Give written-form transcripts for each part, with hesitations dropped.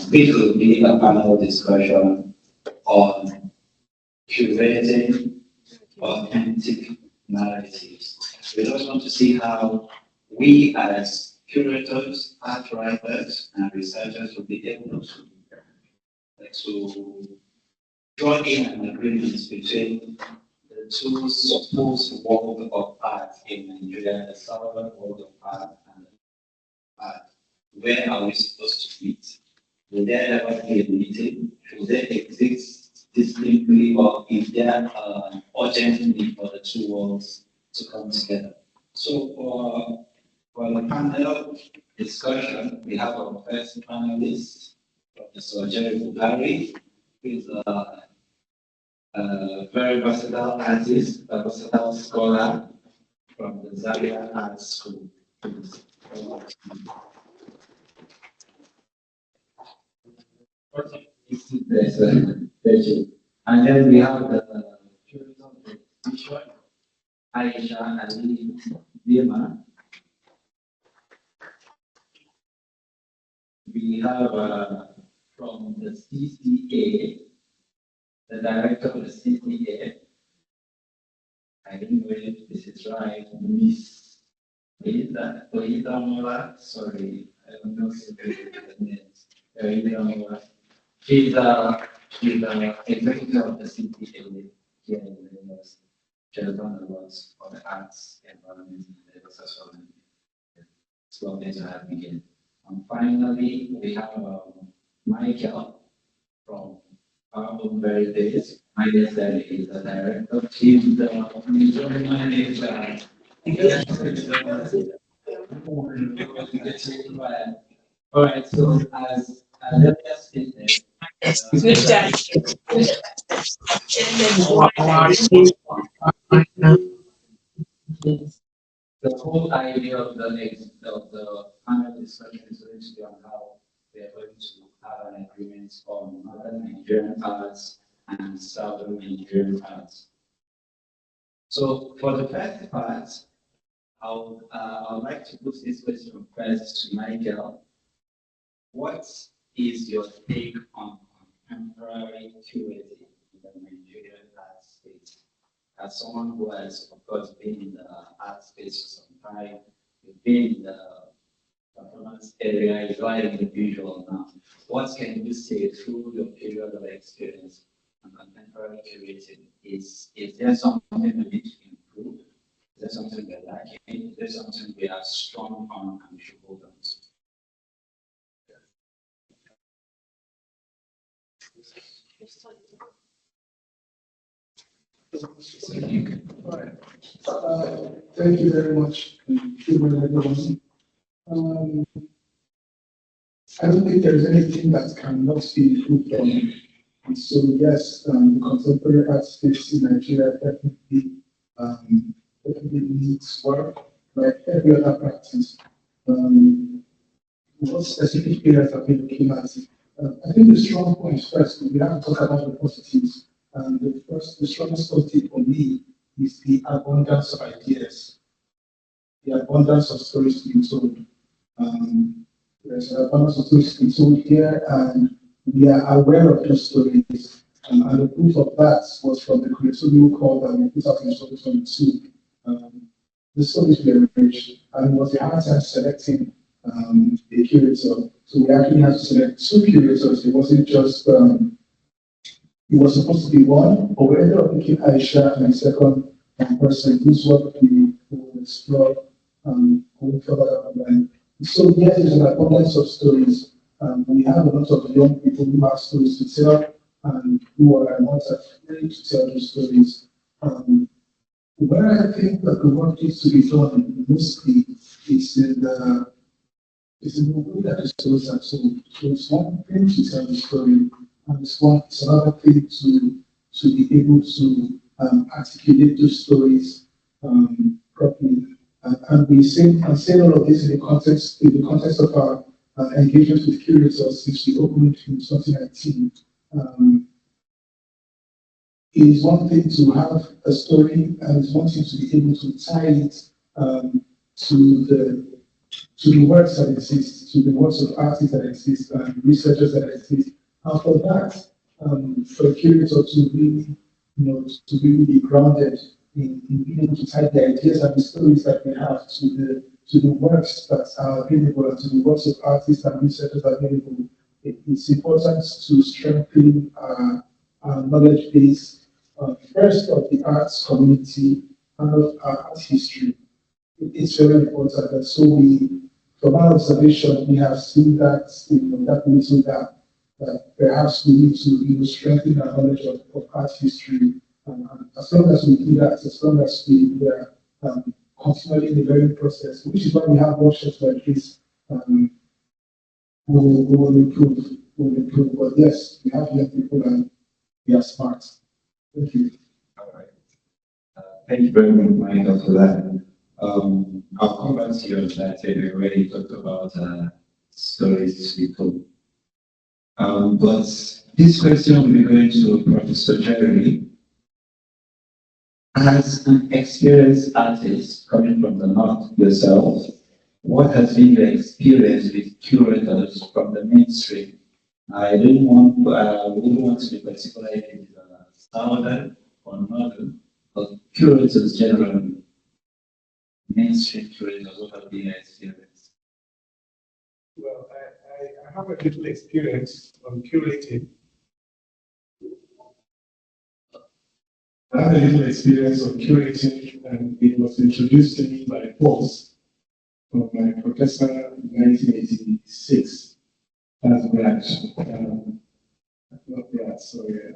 This will be a panel discussion on curating authentic narratives. We just want to see how we as curators, art writers, and researchers will be able to draw in an agreement between the two supposed world of art in Nigeria, the southern world of art and the art. Where are we supposed to meet? Will there ever be a meeting? Should there exist distinctly, or is there an urgent need for the two worlds to come together? So for the panel discussion, we have our first panelist, Professor Buhari, who is a very versatile artist, a versatile scholar from the Zaria Art School. And then we have the curator of the exhibition, Aisha-Aliyu, Bima. We have from the CCA, the director of the CCA, I don't know if this is right, Miss Oyindamola, sorry, I don't know if the name. Oyindamola. She's executive of the CCA here in the university. She has done a lot for the arts environment and the social media. It's lovely to have you again. And finally, we have Michael from our own very days. Michael said he's the director. He's the museum manager. All right, so as earlier stated, the whole idea of the panel discussion is going to be on how we are going to have an agreement on northern Nigerian arts and southern Nigerian arts. So for the first part, I would like to put this question first to Michael. What is your take on contemporary curating in the Nigerian art space? As someone who has, of course, been in the art space for some time, you've been in the performance area, you're in the visual now. What can you say through your period of experience on contemporary curating? Is there something we need to improve? Is there something we're lacking? Is there something we are strong on and we should hold on to? Thank you very much. Good morning, everyone. I don't think there's anything that cannot be improved on. And so yes, the contemporary art space in Nigeria definitely needs work, like every other practice. What specific areas have been looking at? I think the strong points first, we have to talk about the positives. The strongest positive for me is the abundance of ideas, the abundance of stories to be told. There's an abundance of stories to be told here, and we are aware of those stories. And the proof of that was from the curatorial call that we put out in 2022. The stories were rich, and it was a hard time selecting a curator. So we actually had to select two curators. It wasn't just it was supposed to be one, but we ended up picking Aisha and a second person whose work we will explore going further down the line. So yes, there's an abundance of stories. We have a lot of young people who have stories to tell and who are not afraid to tell those stories. Where I think that the work needs to be done mostly is in the way that the stories are told. So it's one thing to tell the story, and it's another thing to be able to articulate those stories properly. And we say all of this in the context of our engagement with curators since we opened in 2019. It is one thing to have a story, and it's one thing to be able to tie it to to the works that exist, to the works of artists that exist, and researchers that exist. And for that, for a curator to really, to really be grounded in being able to tie the ideas and the stories that we have to the works that are available and to the works of artists and researchers available, it's important to strengthen our knowledge base, first of the arts community and of our art history. It's very important that so from our observation, we have seen that, that little gap, that perhaps we need to, strengthen our knowledge of art history. And as long as we do that, as long as we are continually in the learning process, which is why we have workshops like this, we will improve. But yes, we have young people and we are smart. Thank you. All right. Thank you very much, Michael, for that. I'll come back to you on that. We already talked about stories to be told. But this question will be going to Professor Jeremy. As an experienced artist coming from the north yourself, what has been your experience with curators from the mainstream? I wouldn't want to be particular if it is southern or northern, but curators generally, mainstream curators, what have been your experience? Well, I have a little experience on curating. I have a little experience of curating, and it was introduced to me by a course from my professor in 1986. That's Brad. Not Brad, sorry.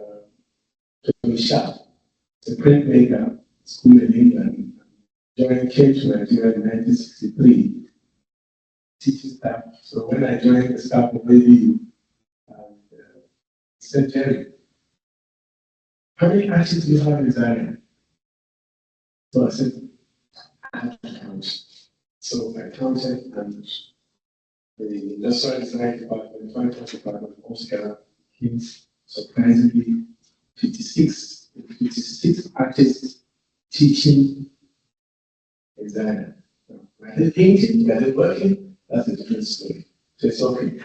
Tony Sharp, a printmaker, school in England. Came to Nigeria in 1963, teaching staff. So when I joined the staff of ABU, he said, Jerry, how many artists do you have in Zaria? So I said, I have to count. So I counted, and the industrial design department, the fine art department of Oseghale came surprisingly 56 artists teaching in Zaria. Are they painting? Are they working? That's a different story. So it's okay.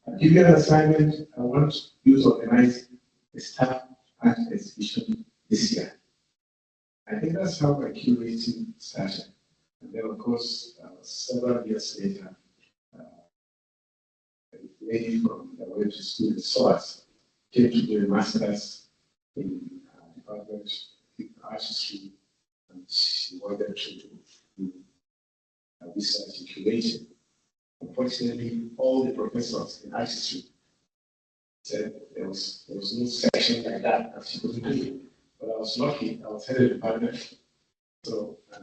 I'll give you an assignment. I want you to organize a staff art exhibition this year. I think that's how my curating started. And then, of course, several years later, a lady from the way to school in SOAS came to do a master's in department of art history, and she wanted to do research in curating. Unfortunately, all the professors in art history said there was no section like that she couldn't do. But I was lucky, I was head of the department. So I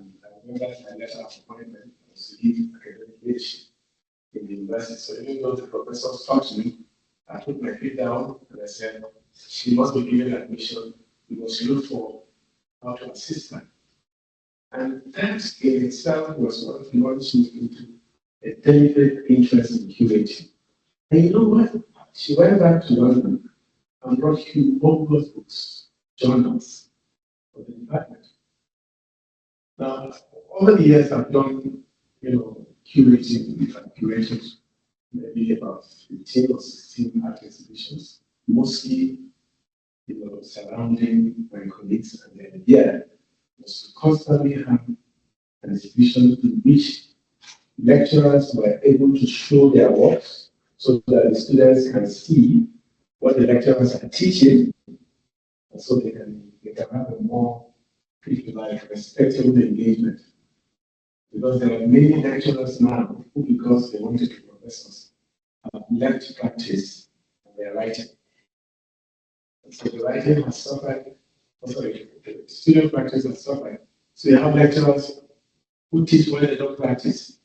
remember my letter of appointment was to give academic leadership in the university. So even though the professors talked to me, I put my feet down and I said, she must be given admission because she looked for how to assist her. And that in itself was what launched me into a deliberate interest in curating. And you know what? She went back to London and brought you all those books, journals for the department. Now, over the years, I've done, curating, I've curated maybe about 15 or 16 art exhibitions, mostly, surrounding my colleagues. And the idea was to constantly have an exhibition in which lecturers were able to show their works so that the students can see what the lecturers are teaching, and so they can have a more, if you like, respectful engagement. Because there are many lecturers now who, because they wanted to be professors, have left practice and they are writing. And so the writing has suffered, the student practice has suffered. So you have lecturers who teach when they don't practice.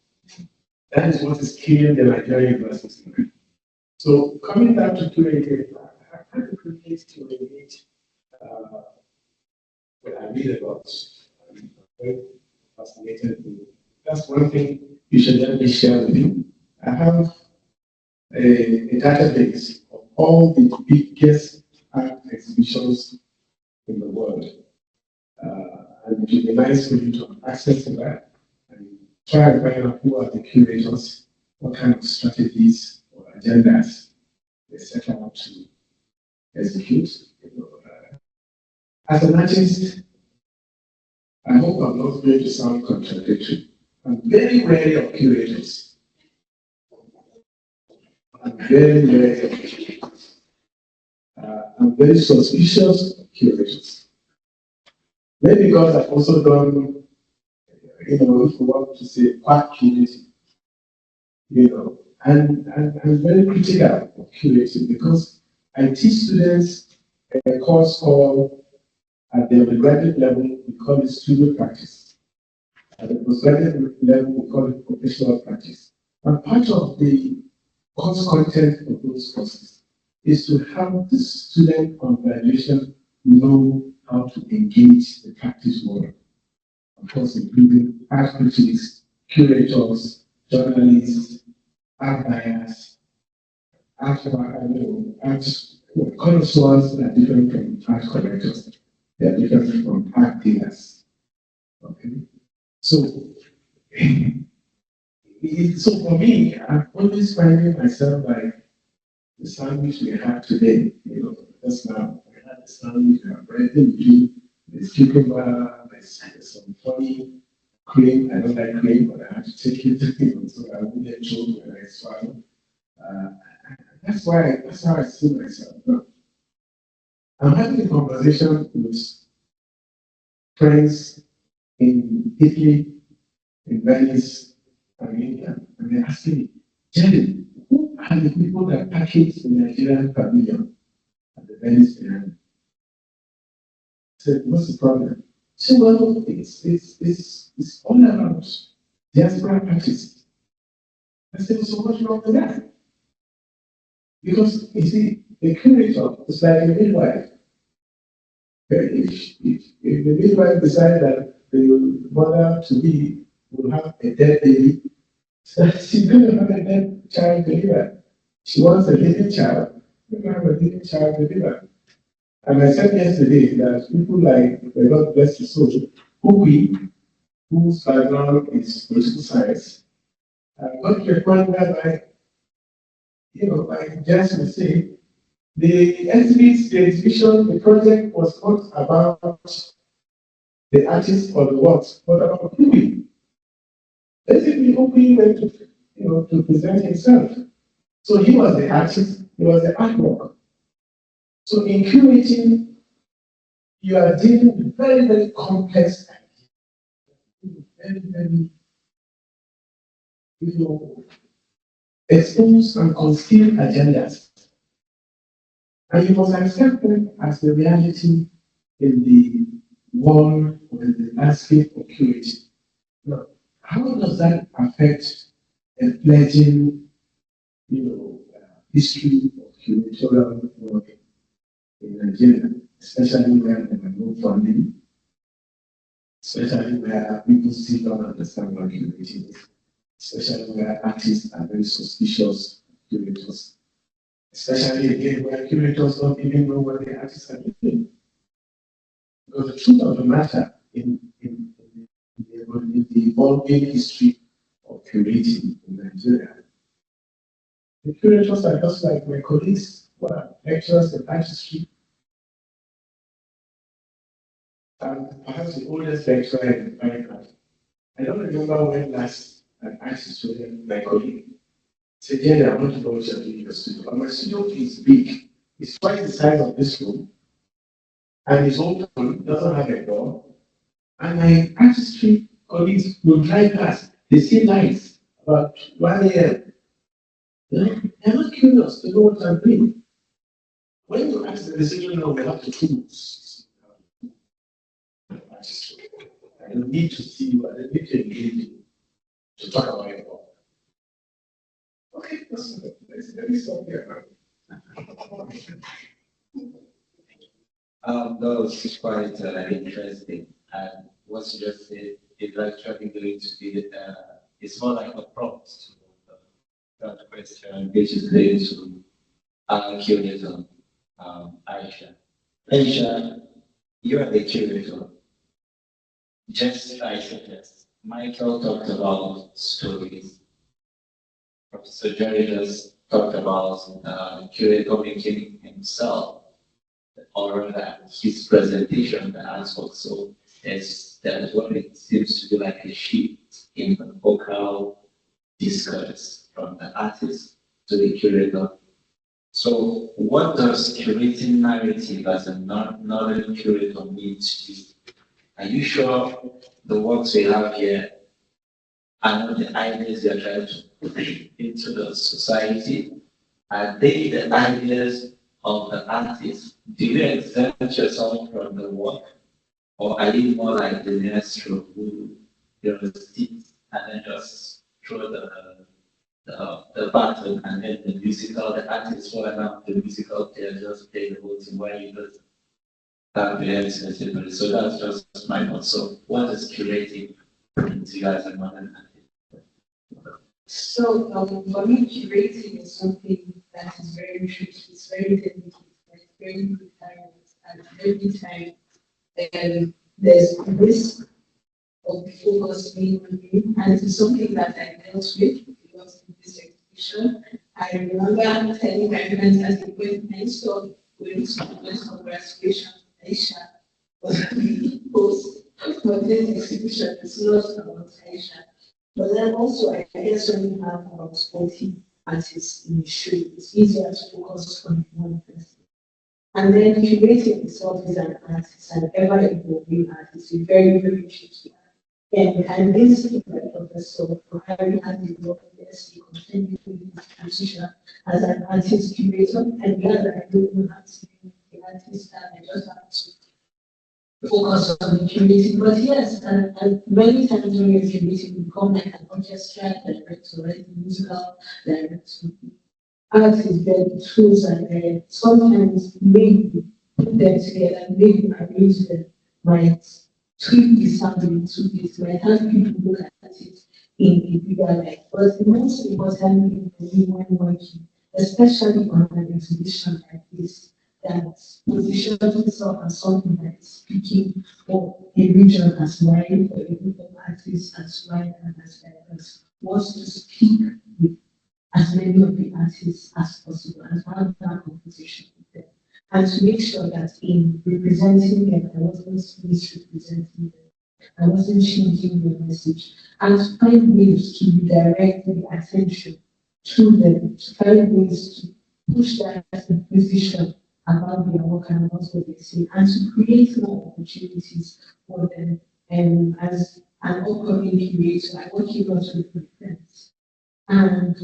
That is what is killing the Nigerian universities. So coming back to curating, I had the privilege to relate what I read about. I'm very fascinated with. That's one thing you should let me share with you. I have a database of all the biggest art exhibitions in the world. And it would be nice for you to have access to that and try and find out who are the curators, what kind of strategies or agendas they set out to execute. As an artist, I hope I'm not going to sound contradictory. I'm very wary of curators. I'm very wary of curators. I'm very suspicious of curators. Maybe because I've also done, if you want to say, quack curating, and I'm very critical of curating because I teach students a course called, at the undergraduate level, we call it studio practice. At the postgraduate level, we call it professional practice. And part of the course content of those courses is to help the student on graduation know how to engage the practice world. Of course, including art critics, curators, journalists, art buyers, art connoisseurs are different from art collectors. They are different from art dealers. Okay? So for me, I'm always finding myself like the sandwich we have today. Just now, we had the sandwich, we have bread in between, there's cucumber, there's some funny cream. I don't like cream, but I have to take it, so I won't get choked when I swallow. That's how I see myself. Now, I'm having a conversation with friends in Italy, in Venice, and India, and they're asking me, Jerry, who are the people that package the Nigerian pavilion at the Venice Biennale? I said, what's the problem? So, well, it's all about diaspora practice. I said, so what's wrong with that? Because, you see, the curator is like a midwife. If the midwife decides that the mother-to-be will have a dead baby, so she's going to have a dead child delivered. She wants a living child, she's going to have a living child delivered. And I said yesterday that people like the Lord bless his soul, whose background is political science, got to a point whereby, like Jess would say, the exhibition, the project was not about the artist or the works, but about Huey. Basically, Huey went to present himself. So he was the artist, he was the artwork. So in curating, you are dealing with very, very complex ideas, very, very, exposed and concealed agendas. And you must accept them as the reality in the world or in the landscape of curating. Now, how does that affect a fledgling, history of curatorial work in Nigeria, especially where there are no funding, especially where people still don't understand what curating is, especially where artists are very suspicious of curators, especially again where curators don't even know what the artists are doing. Because the truth of the matter in the evolving history of curating in Nigeria, the curators are just like my colleagues who are lecturers in art history. And perhaps the oldest lecturer in fine art. I don't remember when last an art historian, my colleague, said, yeah, I want to know what you're doing in your studio. And my studio is big. It's twice the size of this room. And it's open, doesn't have a door. And my art history colleagues will drive past. They see lights about 1 a.m. They're not curious to know what I'm doing. When you ask the decision, no, we have the tools. I don't need to see you, I don't need to engage you to talk about your work. Okay, let me stop here. That was quite interesting. And what you just said is actually going to be, it's more like a prompt to that question, which is going to our curator, Aisha. Aisha, you are the curator. Just I suggest Michael talked about stories. Professor Jerry just talked about curator making himself, or that his presentation that has also is that what it seems to be like a shift in the vocal discourse from the artist to the curator. So what does curating narrative as a northern curator mean to you? Are you sure the works we have here are not the ideas you're trying to put into the society? Are they the ideas of the artist? Do you exempt yourself from the work? Or are you more like the maestro who sits and then just throw the button and then the artist fall out, the musical player just play the whole thing while you just have the head. So that's just my thought. So what is curating to you as a modern artist? So for me, curating is something that is very tricky. It's very delicate, it's very precarious, and every time there's risk of the focus being on you, and it's something that I dealt with a lot in this exhibition. I remember telling my friends as they went next door, going to congratulations, Aisha, for the post for this exhibition. It's not about Aisha. But then also, I guess when you have about 40 artists in the show, it's easier to focus on one person. And then curating itself is an artist, an ever evolving artist, is very, very tricky. And this is like Professor Buhari has developed this continuing position as an artist curator, and the other I don't know how to be the artist, and I just have to focus on the curating. But yes, and many times when you're curating, you become like an orchestra director, right? Musical director. Art is there, the tools are there. Sometimes maybe put them together, maybe arrange them, right? Tweak the sound into this, might have people look at it in a bigger light. But the most important thing for me when working, especially on an exhibition like this, that positions itself as something that is speaking for a region as wide, for a group of artists as wide and as diverse, was to speak with as many of the artists as possible and have that conversation with them. And to make sure that in representing them, I wasn't misrepresenting them. I wasn't changing the message. And to find ways to redirect the attention to them, to find ways to push that inquisition about their work and about what they say, and to create more opportunities for them. And as an upcoming curator, I work a lot with my friends and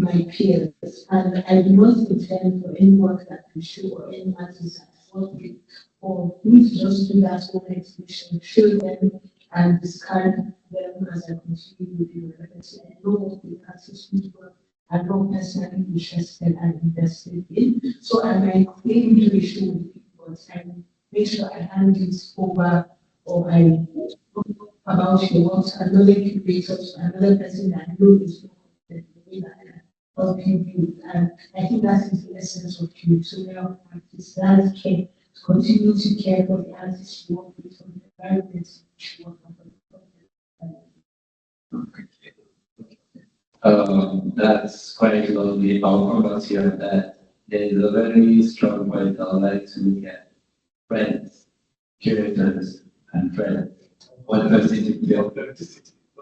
my peers, and I do not intend for any work that I show or any artist that I work with, or me to just do that whole exhibition, show them and discard them as I continue with the university. I know what the artists whose work I'm not personally interested and invested in. So I might maybe do a show with people, but I make sure I hand it over, or I talk about your work to another curator, to another person that I know is more competent in the way that I can help you build. And I think that is the essence of curatorial practice. That care, to continue to care for the artists you work with, for the environment you work with. That's quite lovely. I'll come back to you on that. There is a very strong point I'd like to get friends, curators, and friends. What does it mean?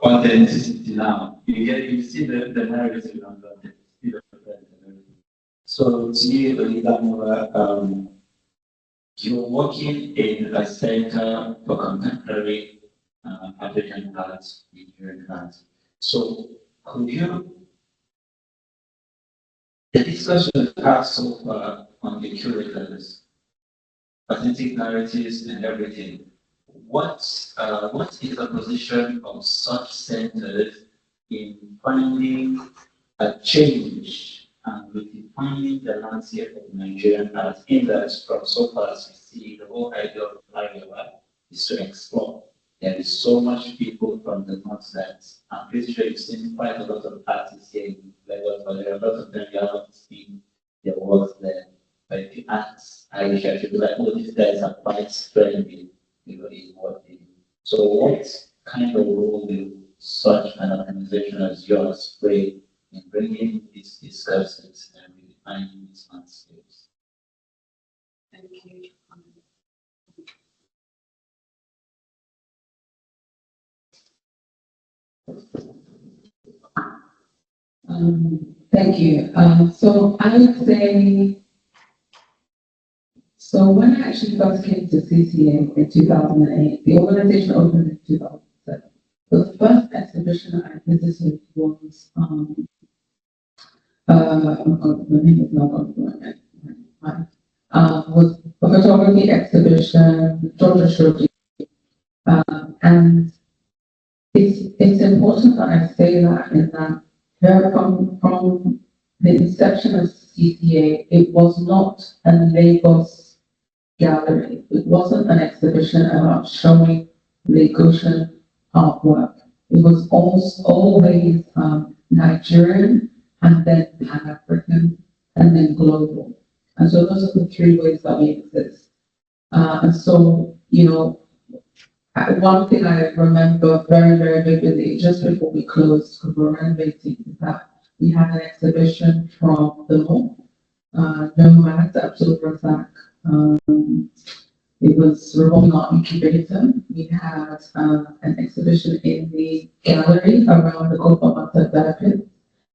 Authenticity now. You see the narrative on the authenticity of friends and everything. So to you, Oyindamola, you're working in a center for contemporary African art, Nigerian art. So could you, the discussion we've had so far on the curators, authentic narratives and everything, what is the position of such centers in finding a change and redefining the landscape of Nigerian art in that from so far as we see, the whole idea of AREWA is to explore. There is so much people from the north that I'm pretty sure you've seen quite a lot of artists here in Lagos, but there are a lot of them you haven't seen their works there. But if you ask Aisha, she'll be like, oh, these guys are quite friendly, in what they do. So what kind of role will such an organization as yours play in bringing these discussions and redefining these landscapes? Thank you. Thank you. So I would say, so when I actually first came to CCA in 2008, the organization opened in 2007. So the first exhibition I visited was, the name is not on was a photography exhibition, Georgia Shoji. And it's important that I say that in that from the inception of CCA, it was not a Lagos gallery. It wasn't an exhibition about showing Lagosian artwork. It was always Nigerian and then Pan-African and then global. And so those are the three ways that we exist. And so, you know, one thing I remember very, very vividly, just before we closed, because we're renovating, is that we had an exhibition from the north, nuanced, absolute Razak. It was revolving art incubator. We had an exhibition in the gallery around the Gopamata Therapy.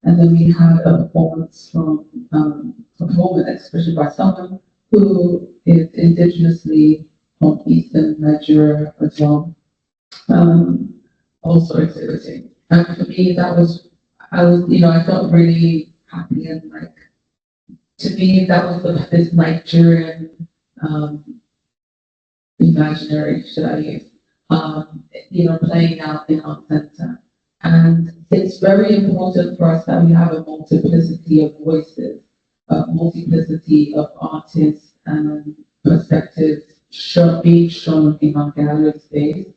And then we had a performance from a performance exhibition by someone who is indigenously from Eastern Nigeria as well, also exhibiting. And for me, I felt really happy and like, to me, that was this Nigerian imaginary, should I use, playing out in our center. And it's very important for us that we have a multiplicity of voices, a multiplicity of artists and perspectives being shown in our gallery space,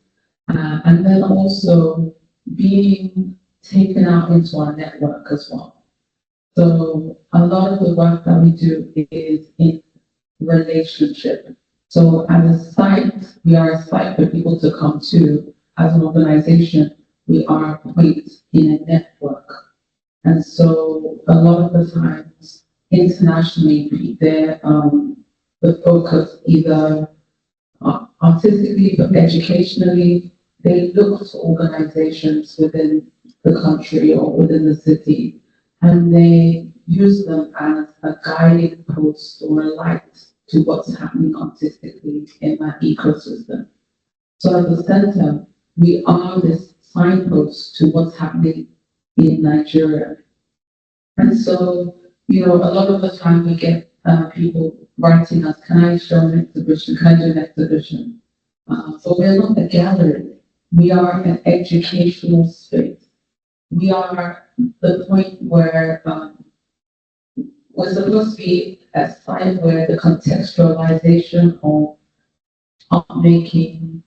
and then also being taken out into our network as well. So a lot of the work that we do is in relationship. So as a site, we are a site for people to come to. As an organization, we are a point in a network. And so a lot of the times, internationally, the focus either artistically, but educationally, they look to organizations within the country or within the city, and they use them as a guiding post or a light to what's happening artistically in that ecosystem. So at the center, we are this signpost to what's happening in Nigeria. And so, a lot of the time we get people writing us, can I show an exhibition? Can I do an exhibition? So we're not a gallery. We are an educational space. We are the point where we're supposed to be a site where the contextualization of art making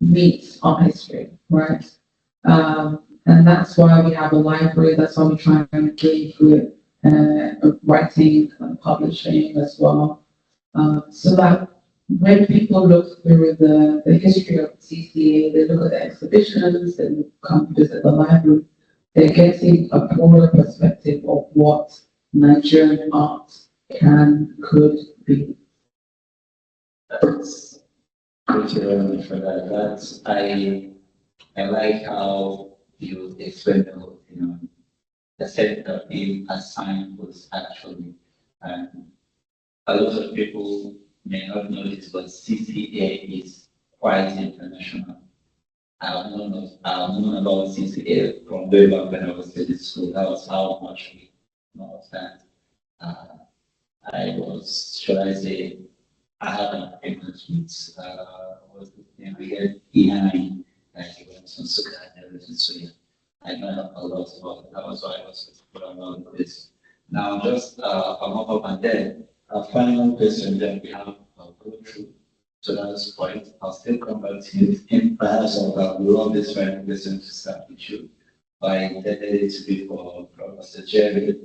meets art history, right? And that's why we have a library. That's why we try and engage with writing and publishing as well. So that when people look through the history of CCA, they look at the exhibitions, they come visit the library, they're getting a broader perspective of what Nigerian art could be. Thank you very much for that. I like how you explained the center being a signpost actually. A lot of people may not know this, but CCA is quite international. I've known about CCA from way back when I was in school. That was how much we know of that. I was, should I say, I have an agreement with we had E9, and he went on Sukkah and everything. So yeah, I know a lot about it. That was why I was put about this. Now, just a mop up and then a final question that we have go through. So that's point. I'll still come back to you. In perhaps I'll love this final question to start with you. I intended it to be for Professor Jerry.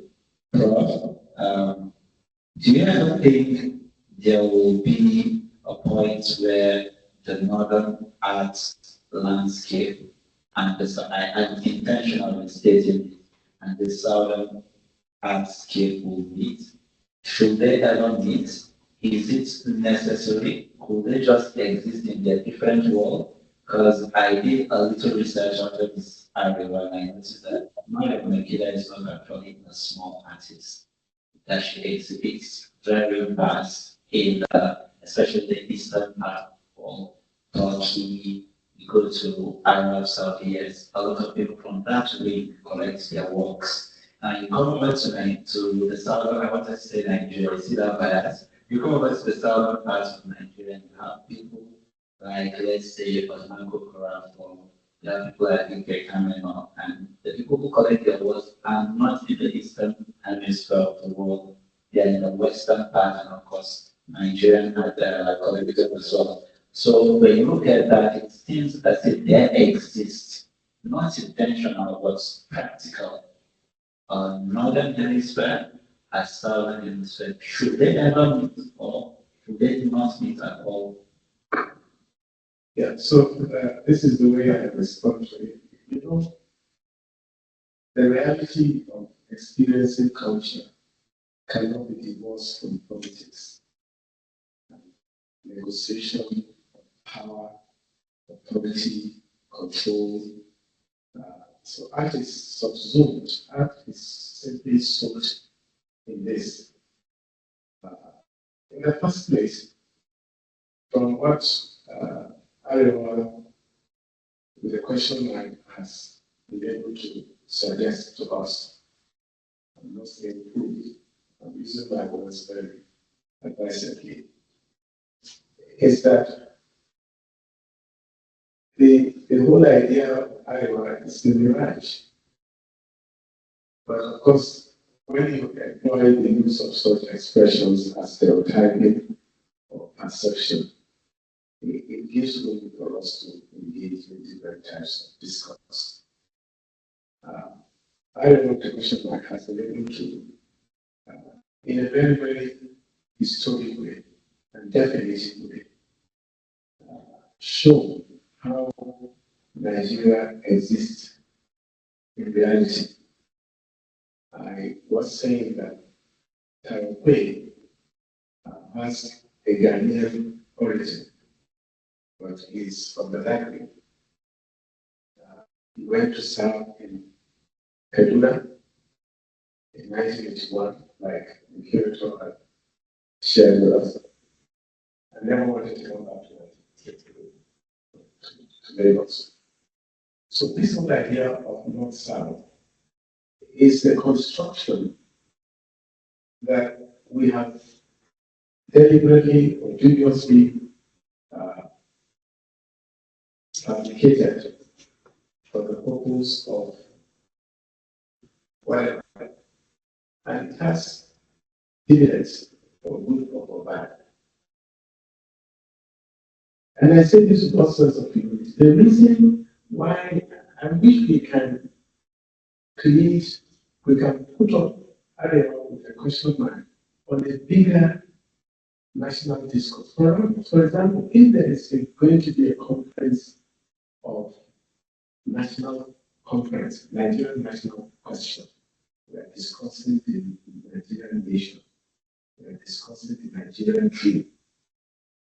Prof, do you ever think there will be a point where the northern arts landscape, and I'm intentionally stating it, and the southern landscape will meet. Should they ever meet? Is it necessary? Could they just exist in their different world? Because I did a little research on this AREWA, and I noticed that Maya Bonekila is not actually a small artist. That she exhibits very vast in especially the eastern part of Turkey. You go to Arab Saudi, yes, a lot of people from that region collect their works. And you come over to the southern, I want to say Nigeria, you see that bias? You come over to the southern parts of Nigeria and you have people like, let's say, Osmanko Korafor, you have people like UK Kameno, and the people who collect their works are not in the eastern hemisphere of the world. They are in the western part, and of course, Nigerian collected as well. So when you look at that, it seems as if there exists, not intentional, but practical, northern hemisphere as southern hemisphere. Should they ever meet, or should they not meet at all? Yeah, so this is the way I respond to it. You know, the reality of experiencing culture cannot be divorced from politics. Negotiation, power, authority, control. So art is subsumed, art is simply soaked in this. In the first place, from what AREWA, with the question mark, has been able to suggest to us, I'm not saying prove, I'm using my words very advisedly, is that the whole idea of AREWA is the mirage. But of course, when you employ the use of such expressions as stereotyping or perception, it gives room for us to engage in different types of discourse. I don't know the question mark has been able to, in a very, very historic way and definitive way, show how Nigeria exists in reality. I was saying that Taokwe has a Ghanaian origin, but he's from the library. He went to serve in Kaduna in 1981, like the curator had shared with us. I never wanted to come back to Lagos. So this whole idea of North-South is a construction that we have deliberately or dubiously fabricated for the purpose of whatever. And it has dividends for good or for bad. And I say this with all sorts of people. The reason why I wish we can put up AREWA with a question mark on a bigger national discourse. For example, if there is going to be a conference of Nigerian national question, we are discussing the Nigerian nation, we are discussing the Nigerian dream,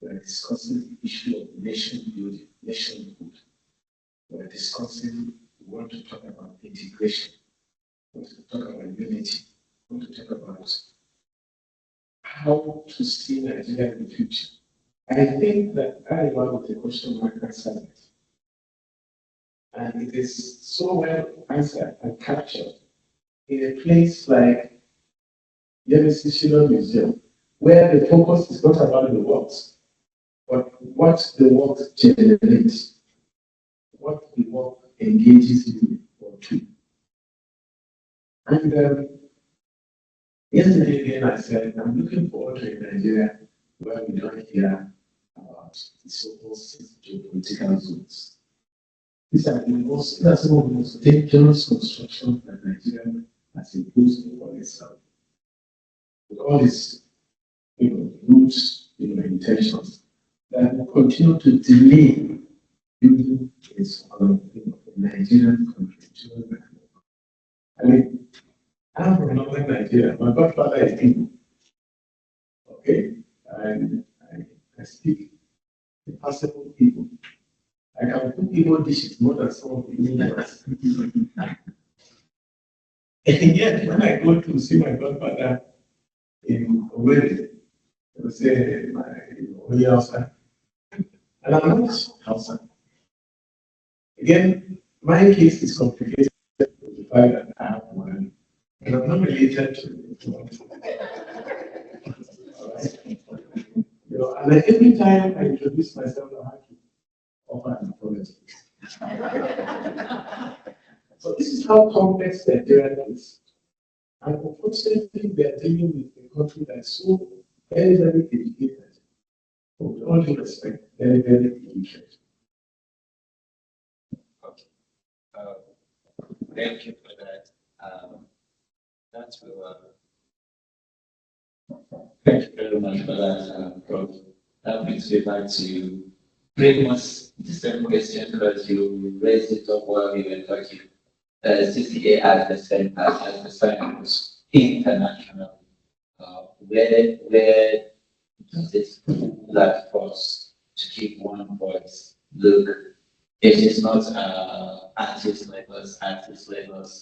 we are discussing the issue of nation building, nationhood. We are discussing, we want to talk about integration, we want to talk about unity, we want to talk about how to see Nigeria in the future. I think that AREWA with the question mark answered it. And it is so well answered and captured in a place like Yemisi Shyllon Museum, where the focus is not about the works, but what the work generates, what the work engages you or to. And yesterday again I said, I'm looking forward to a Nigeria where we don't hear about the so-called geopolitical zones. These are some of the most dangerous constructions that Nigeria has imposed upon itself. With all its roots, intentions, that will continue to delay building is from a Nigerian country. I mean, I'm from northern Nigeria. My godfather is Igbo. Okay? And I speak the passable Igbo. I can cook Igbo dishes more than some of the Indians. And yet, when I go to see my godfather in Owerri, they will say, "Oye Hausa." And I'm not Hausa. Again, my case is complicated with the fact that I have one, and I'm not related to one. All right? You know, and then every time I introduce myself, I have to offer an apology. So this is how complex Nigeria is. And unfortunately, we are dealing with a country that is so very, very educated. With all due respect, very, very educated. Okay. Thank you for that. That will. Thank you very much for that, Prof. That brings me back to pretty much the same question because you raised it up while we were talking. CCA as the same as the science international. Where does it that force to keep one voice? Look, it is not artists like us,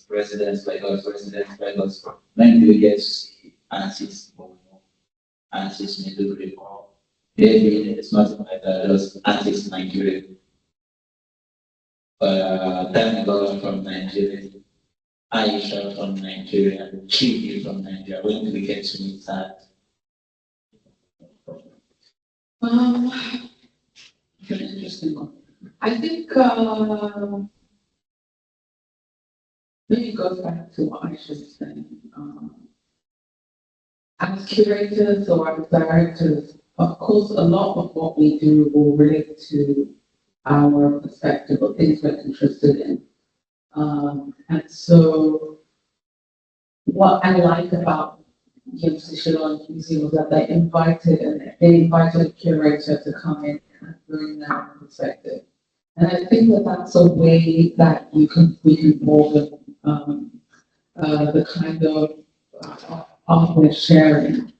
residents like us. When do you get to see artists or artists Maiduguri or maybe it's not like that, just artists Nigeria. Daniel from Nigeria, Aisha from Nigeria, Chibi from Nigeria. When do we get to meet that? It's an interesting one. I think maybe it goes back to what Aisha was saying. As curators or as directors, of course, a lot of what we do will relate to our perspective or things we're interested in. And so what I like about Yemisi Shyllon Museum was that they invited a curator to come in and bring their perspective. And I think that that's a way that we can broaden the kind of art we're sharing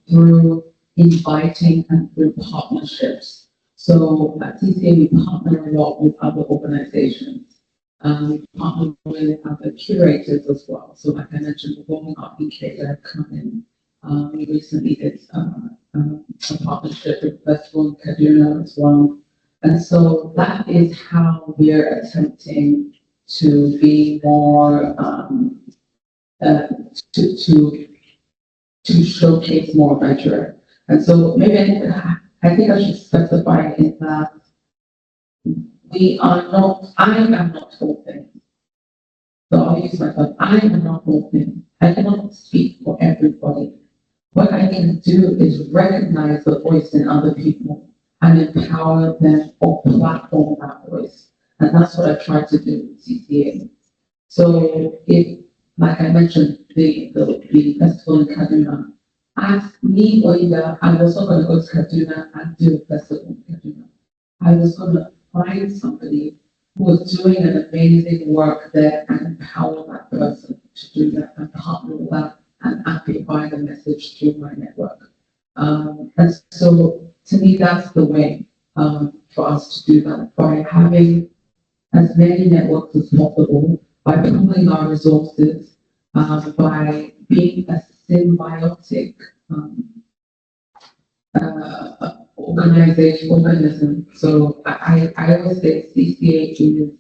through inviting and through partnerships. So at CCA, we partner a lot with other organizations. We partner with other curators as well. So like I mentioned, the Women Art UK that have come in. We recently did a partnership with Festival in Kaduna as well. And so that is how we're attempting to be more, to showcase more of Nigeria. And so maybe I think I should specify in that I am not whole thing. So I'll use myself, I am not whole thing. I cannot speak for everybody. What I can do is recognize the voice in other people and empower them or platform that voice. And that's what I try to do with CCA. So if, like I mentioned, the festival in Kaduna, ask me, Oyinda, I was not going to go to Kaduna and do a festival in Kaduna. I was going to find somebody who was doing an amazing work there and empower that person to do that and partner with that and amplify the message through my network. And so to me, that's the way for us to do that, by having as many networks as possible, by pooling our resources, by being a symbiotic organism. So I always say CCA is,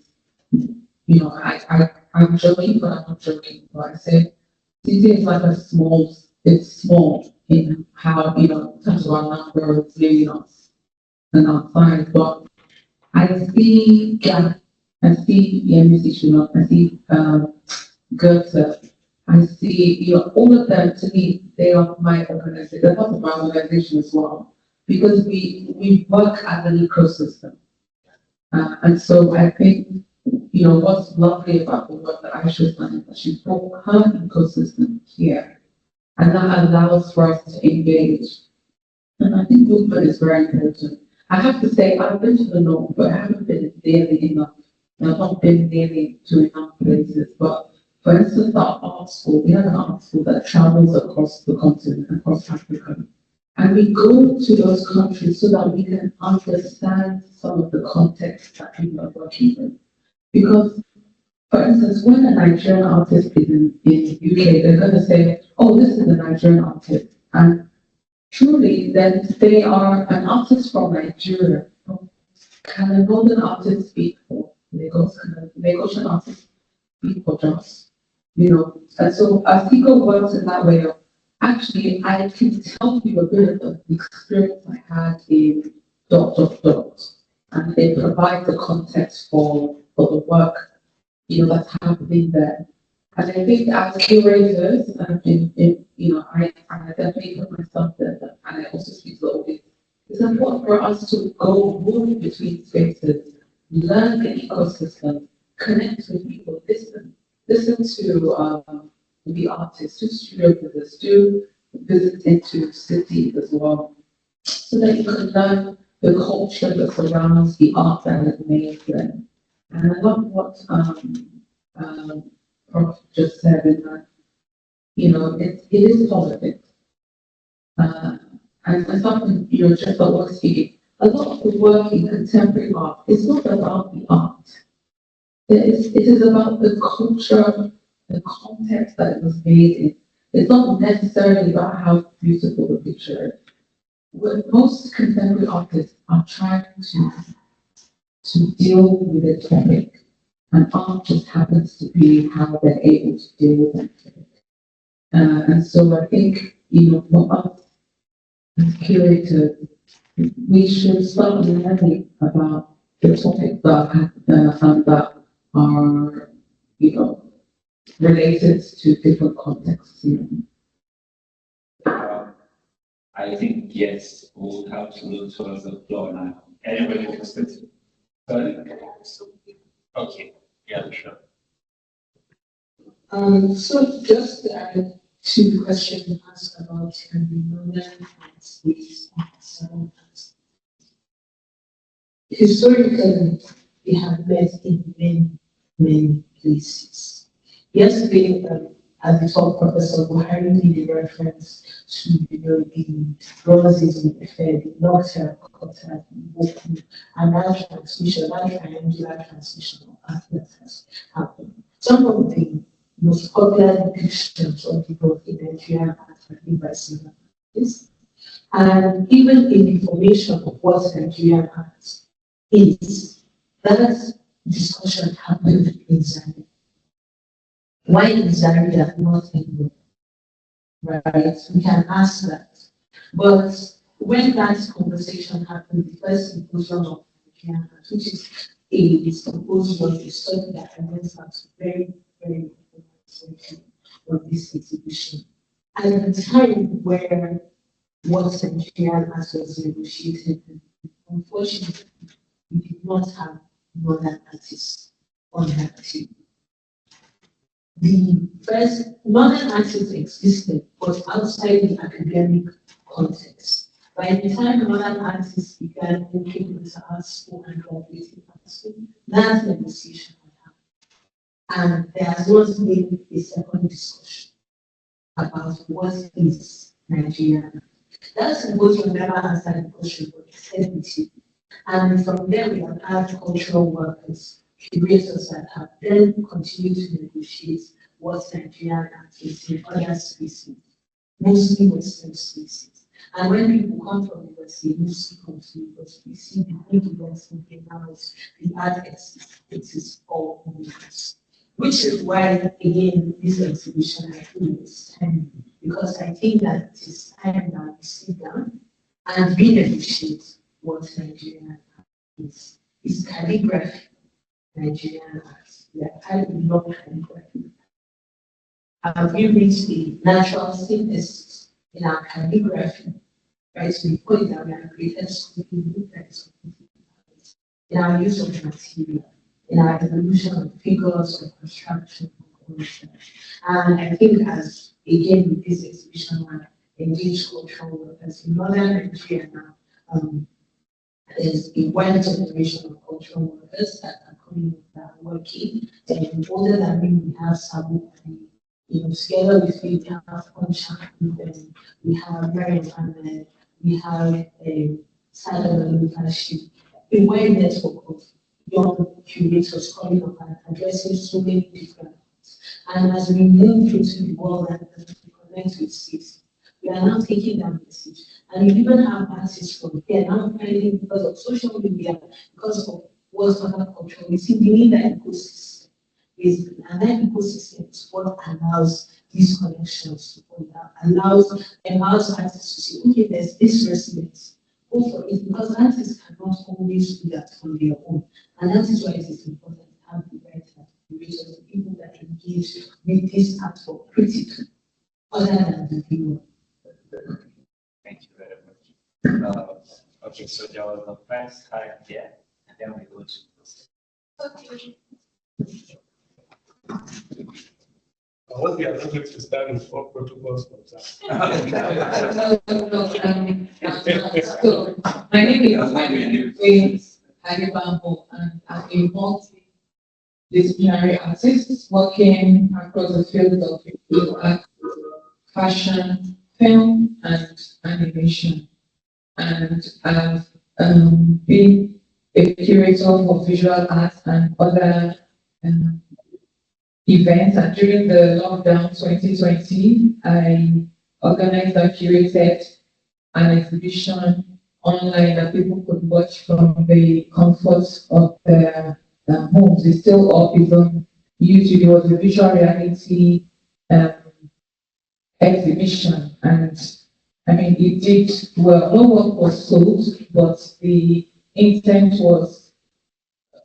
I'm joking, but I'm not joking. But I say CCA is like it's small in how, in terms of our numbers, maybe not and our size, but I see I see Yemisi Shyllon, I see Goethe, I see, all of them, to me, they are my organization. They're part of my organization as well, because we work as an ecosystem. And so I think, what's lovely about the work that Aisha has done is that she brought her ecosystem here, and that allows for us to engage. And I think movement is very important. I have to say, I've been to the north, but I haven't been nearly enough. I've not been nearly to enough places. But for instance, our art school, we have an art school that travels across the continent, across Africa. And we go to those countries so that we can understand some of the context that people are working with. Because, for instance, when a Nigerian artist is in UK, they're going to say, oh, this is a Nigerian artist. And truly, then they are an artist from Nigeria. Can a northern artist speak for Lagos? Can a Lagosian artist speak for Jos? You know, and so Asiko works in that way of, actually, I can tell you a bit of the experience I had in ... And they provide the context for the work, you know, that's happening there. And I think as curators, I definitely put myself there, and I also speak to the audience. It's important for us to go move between spaces, learn the ecosystem, connect with people, listen to the artists, to studio visits, to visit into cities as well, so that you can learn the culture that surrounds the art that is made there. And I love what Prof just said in that, you know, it is politics. And something, you know, just about what speaking, a lot of the work in contemporary art is not about the art. It is about the culture, the context that it was made in. It's not necessarily about how beautiful the picture is. What most contemporary artists are trying to deal with a topic, and art just happens to be how they're able to deal with that topic. And so I think, you know, for us as curators, we should start learning about the topics that are, you know, related to different contexts. You know. I think yes, we'll have to look towards the floor now. Anybody interested? Sorry? Okay, yeah, sure. So just to add to the question asked about northern and space and southern arts. Historically, we have met in many places. Yesterday, as we talked, Professor Buhari made a reference to, you know, the roses in the fair, the Nocturne, Kota, Boku, and that transmission, that triangular transmission of art that has happened. Some of the most popular depictions of the growth in Nigerian art have been by similar artists. And even in the formation of what Nigerian art is, that discussion happened in Zaria. Why is Zaria not in Europe? Right? We can ask that. But when that conversation happened, the first symposium of Nigerian art, which is a symposium, a study that I went out very, very important on this exhibition. And at the time where what Nigerian art was negotiated, unfortunately, we did not have northern artists on that team. The first northern artists existed, but outside the academic context. By the time northern artists began working into art school and graduating art school, that negotiation had happened. And there has not been a second discussion about what is Nigerian. That symposium never answered the question, but it said with you. And from there, we have had cultural workers, curators that have then continued to negotiate what Nigerian art is in other spaces, mostly Western spaces. And when people come from the West, they mostly come to Lagos. We see the big events in Belarus, the art exists all over us. Which is why, again, this exhibition, I feel is timely, because I think that it is time that we sit down and renegotiate what Nigerian art is. It's calligraphy, Nigerian art. I love calligraphy. Have we reached the natural synthesis in our calligraphy? Right, so we put it that we have created something new that is completely different in our use of material, in our evolution of figures, of construction, of culture. And I think as, again, with this exhibition, one engaged cultural workers in northern Nigeria now, There's a wide generation of cultural workers that are coming that are working. And older than me, we have some, together with me, we have Conscience, we have Mary and we have Saturday leadership, a wide network of young curators coming up and addressing so many different things. And as we move into the world and we connect with cities, we are now taking that message. And we even have artists from here now finding, because of social media, because of what's other culture, we see we need that ecosystem. And that ecosystem is what allows these connections to go down, allows artists to see, okay, there's this resonance. Go for it, because artists cannot always do that on their own. And that is why it is important to have the right curators, the people that engage with this art for critically, other than the viewer. Thank you very much. Okay, so there was the first time here, and then we go to What we are going to start with all protocols for that. So, my name is Ayubambo, and I'm a multidisciplinary artist working across the field of visual art, fashion, film, and animation. And I've been a curator for visual art and other events. And during the lockdown 2020, I organized and curated an exhibition online that people could watch from the comfort of their homes. It's still up, it's on YouTube. It was a visual reality exhibition, and I mean, it did well. No work was sold, but the intent was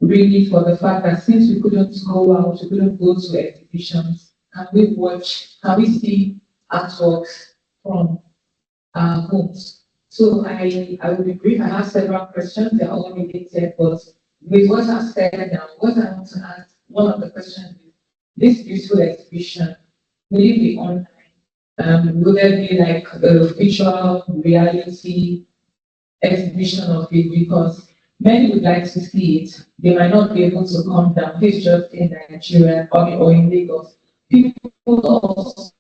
really for the fact that since we couldn't go out, we couldn't go to exhibitions, can we see artworks from our homes? So I will be brief. I have several questions. They're all related, but with what I've said now, what I want to ask, one of the questions is, this beautiful exhibition, will it be online? Will there be like a virtual reality exhibition of it? Because many would like to see it. They might not be able to come down. It's just in Nigeria or in Lagos. People also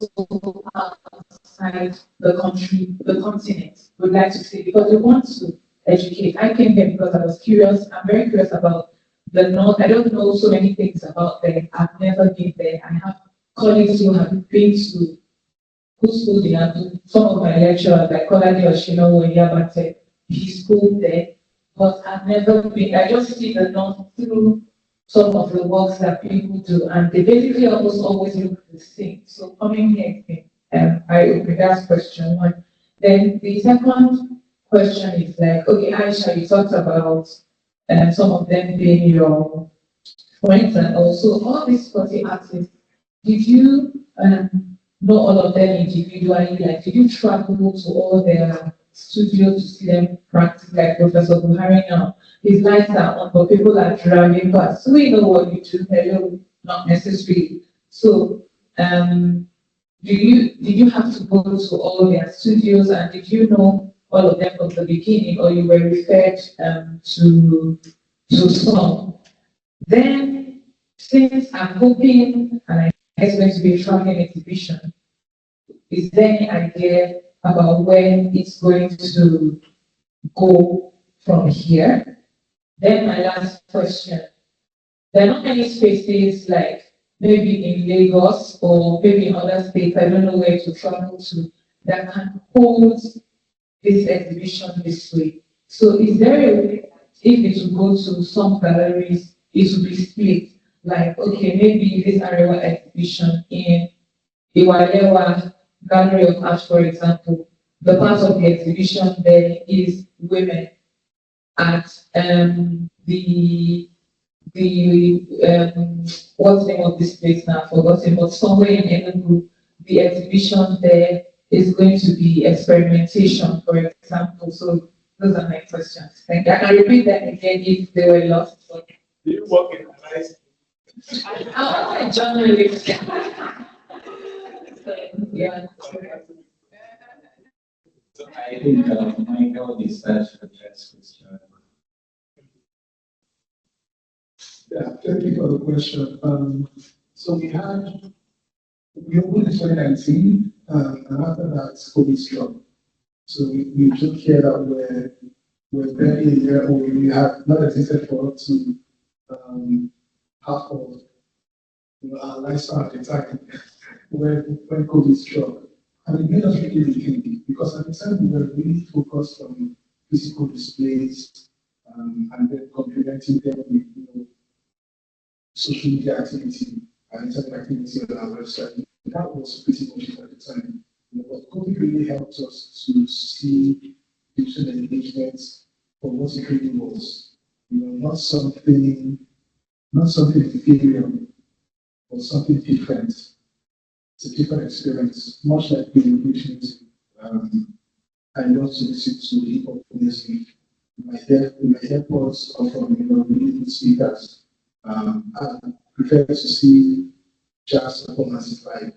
outside the country, the continent, would like to see it because they want to educate. I came here because I was curious. I'm very curious about the North. I don't know so many things about them. I've never been there. I have colleagues who have been to school there. Some of my lecturers, like Kolade or Shino, he schooled there, but I've never been. I just see the North through some of the works that people do, and they basically always look the same. So coming here, that's question one. Then the second question is like, okay, Aisha, you talked about some of them being your friends, and also all these 40 artists. Did you know all of them individually? Like, did you travel to all their studios to see them practice? Like Professor Buhari now, his lights are on, but people are driving past. So we know what you do. Hello, not necessary. So, did you have to go to all their studios, and did you know all of them from the beginning, or you were referred to some? Then, since I'm hoping, and I guess it's going to be a traveling exhibition, is there any idea about when it's going to go from here? Then my last question. There are not many spaces like maybe in Lagos or maybe in other states, I don't know where to travel to, that can hold this exhibition this way. So is there a way, if it will go to some galleries, it will be split? Like, okay, maybe this AREWA exhibition in Iwalewa Gallery of Art, for example, the part of the exhibition there is women. At what's the name of this place now? I've forgotten, but somewhere in Enugu, the exhibition there is going to be experimentation, for example. So those are my questions. Thank you. I can repeat them again if they were lost. Do you work in nice? I'm a journalist. Yeah. So I think Michael is such a first question. Yeah, thank you for the question. So we opened in 2019, and after that, COVID struck. So we took care that we're barely a year old. We have not existed for up to half of our lifespan at the time when COVID struck. And it made us really rethink because at the time we were really focused on physical displays and then complementing them with social media activity and internet activity on our website. That was pretty much it at the time. But COVID really helped us to see digital engagement for what it really was. Not something inferior, but something different. It's a different experience, much like the engagement. I love to listen to hip hop music. My AirPods are from really good speakers. I prefer to see jazz performances live.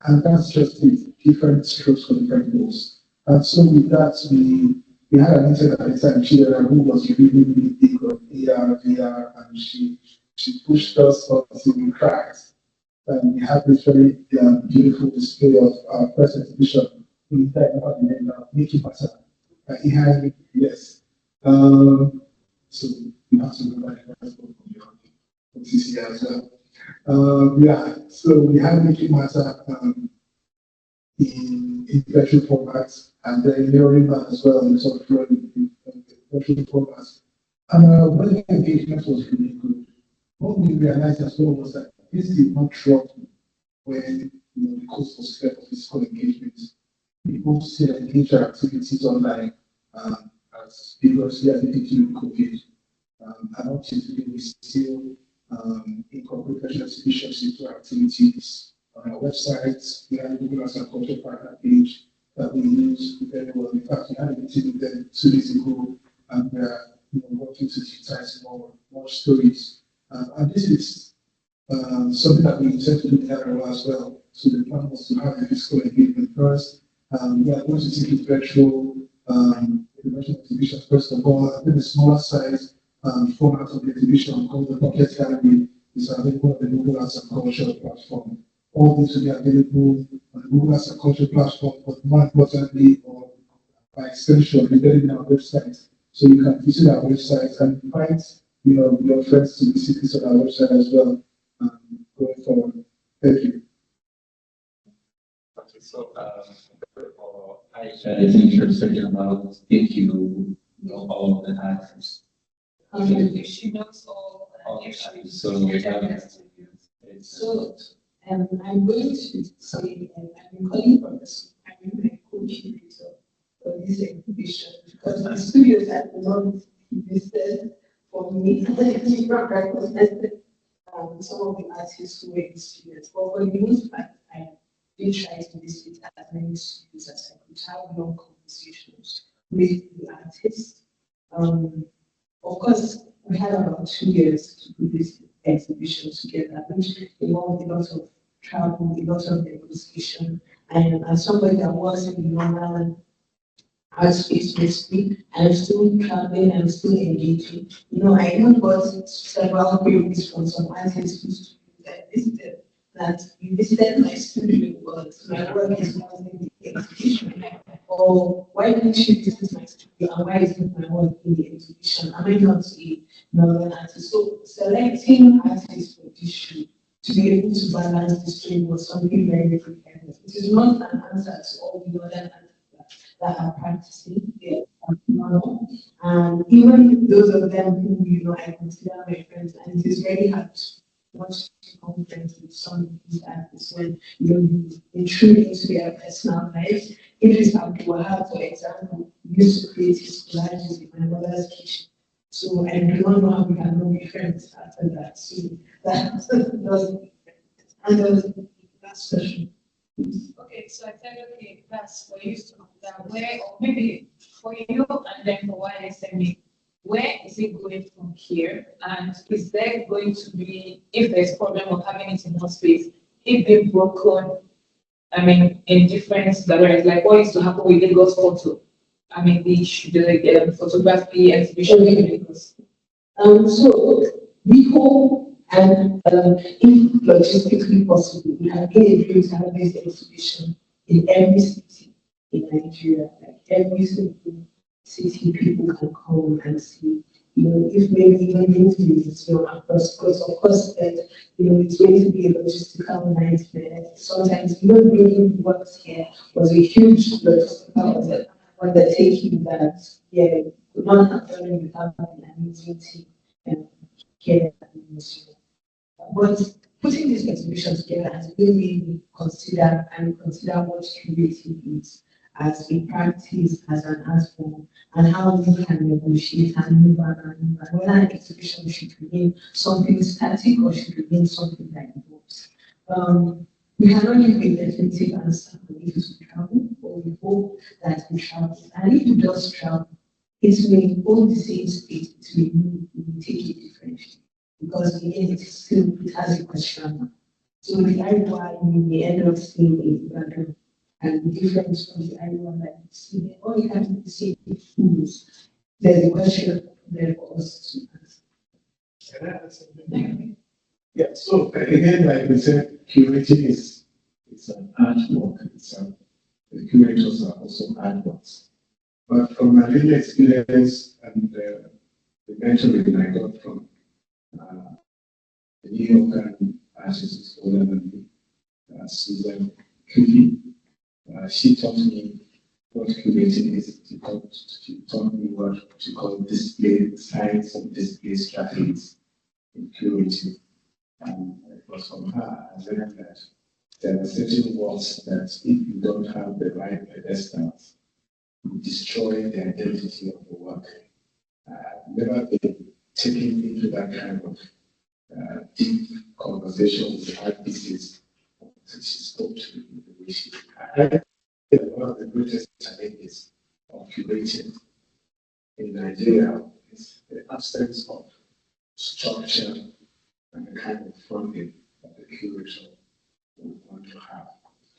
And that's just it, different strokes for different goals. And so with that, we had an intern at the time, Curator, who was really, really big on AR, VR, and she pushed us until we cracked. And we had this very beautiful display of our first exhibition. We talked about the name now, Make It Matter. Yes. So you have to go back to CCI as well. So we had Make It Matter in virtual formats, and then mirroring that as well in sort of in virtual formats. And when the engagement was really good, what we realized as well was that this did not drop when the cost was fair for physical engagement. People still engage their activities online as vigorously as they did during COVID. And up to today, we still incorporate virtual exhibitions into our activities on our websites. We have a Google as a culture partner page that we use very well. In fact, we had a meeting with them 2 days ago, and we are working to digitize more stories. And this is something that we intend to do in AREWA as well. So the plan was to have a physical engagement first. We are going to take it virtual exhibition first of all. I think the smaller size format of the exhibition called the Pocket Gallery is available on the Google Arts and Culture platform. All this will be available on the Google Arts and Culture platform, but more importantly, or by extension, embedded in our website. So you can visit our website and invite your friends to visit this on our website as well going forward. Thank you. Okay, so for Aisha, I think you're talking about if you know all the artists. If she knows all, if she So we have I'm going to say, I'm calling from the school, I'm my co-curator for this exhibition because the studios have not invested for me to represent some of the artists who were in studios. But for the most part, I did try to visit as many studios as I could have long conversations with the artists. Of course, we had about 2 years to put this exhibition together, which involved a lot of travel, a lot of negotiation. And as somebody that was in the normal art space basically, I'm still traveling, I'm still engaging. I even got several queries from some artists that you visited my studio, but my work is not in the exhibition. Or why didn't you visit my studio and why isn't my work in the exhibition? Am I not a northern artist? So selecting artists for this show to be able to balance the stream was something very different. It is not an answer to all the other artists that are practicing their normal. And even those of them who I consider my friends, and it is very hard to watch conference with some of these artists when you intrude into their personal lives. Idris Abdul-Wahab, for example, used to create his collages in my mother's kitchen. So I do not know how we can not be friends after that. So that doesn't answer the last question. Okay, so I said, okay, that's for you to that where, or maybe for you and then for YSMA, where is it going from here? And is there going to be, if there's problem of having it in one space, if they've broken, in different directions, like what used to happen with Lagos photo? The photography exhibition in Lagos. So We hope, and if logistically possible, we have been able to have this exhibition in every city in Nigeria, like every single city people can come and see. If maybe even into the museum across, because of course that it's going to be a logistical nightmare. Sometimes bringing works here was a huge logistical undertaking that could not happen without an amazing team here at the museum. But putting this exhibition together has made me consider what curating is as a practice, as an art form, and how we can negotiate and move around, whether an exhibition should remain something static or should remain something that evolves. We cannot give a definitive answer on if it will travel, but we hope that it travels. And if it does travel, it may hold the same space, it may take it differently. Because again, it has a question mark. So the AREWA may end up staying in Ibadan, and the difference from the AREWA that you see, all you have to see is there's a question there for us to answer. Can I ask something? Yeah, so again, like we said, curating is an artwork. The curators are also artworks. But from my lived experience and the mentoring I got from the New York artist, Susan Kufi, she taught me what curating is. She taught me what she called display, science of display strategies in curating. And it was from her I learned that there are certain works that if you don't have the right pedestals, you destroy the identity of the work. I've never been taken into that kind of deep conversation with art pieces she spoke to me the way she did. I think one of the greatest challenges of curating in Nigeria is the absence of structure and the kind of funding that the curator would want to have.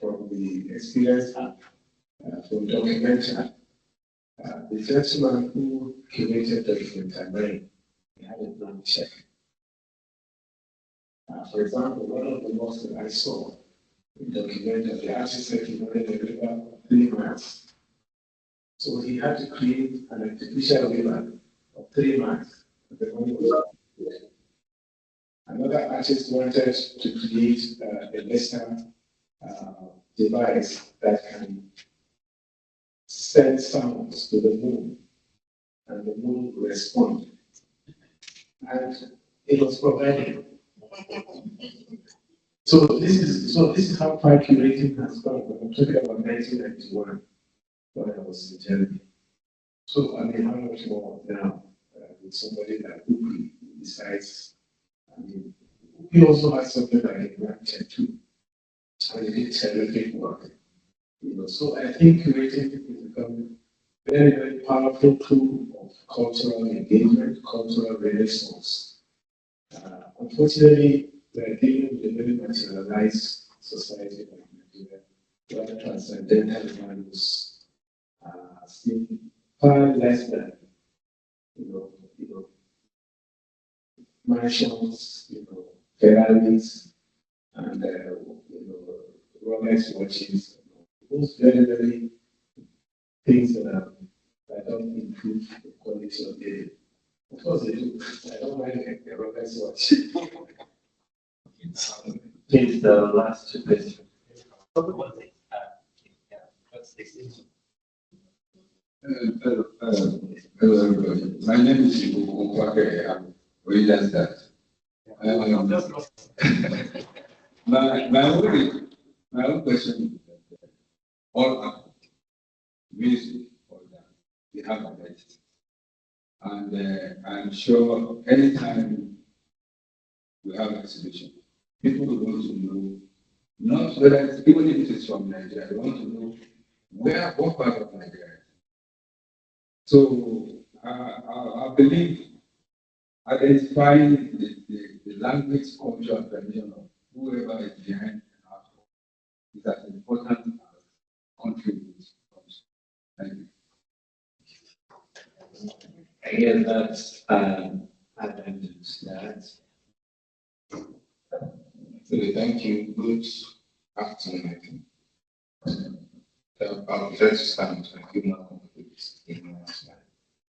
From the experience from documentary, the gentleman who curated documentary, he had a blank check. For example, one of the works that I saw in documentary, the artist said he wanted a river of 3 miles. So he had to create an artificial river of 3 miles. The money was Another artist wanted to create a lesser device that can send sounds to the moon, and the moon will respond. And it was provided. So this is how far curating has gone. I'm talking about 1991 when I was in Germany. So I mean, how much more now with somebody like who decides? I mean, we also have something like Snapchat too, and it did terrific work. So I think curating has become a very, very powerful tool of cultural engagement, cultural renaissance. Unfortunately, we are dealing with a very materialized society like Nigeria, where transcendental values seem far less than, mansions, Ferraris, and Rolex watches. Those very, very things that don't improve the quality of the. Of course they do. I don't mind the Rolex watch. Please, the last two questions. Hello, everybody. My name is Fakeye. I'm realized that. My own question is that all art, music, all that, we have a identity. And I'm sure anytime we have an exhibition, people will want to know, not whether it's, even if it is from Nigeria, they want to know what part of Nigeria. So I believe identifying the language, culture, and tradition of whoever is behind an art is as important as contributing. Thank you. Again, that's advantage. Okay, thank you. Good afternoon, I think. I'll prefer to stand and give my confidence in my slide.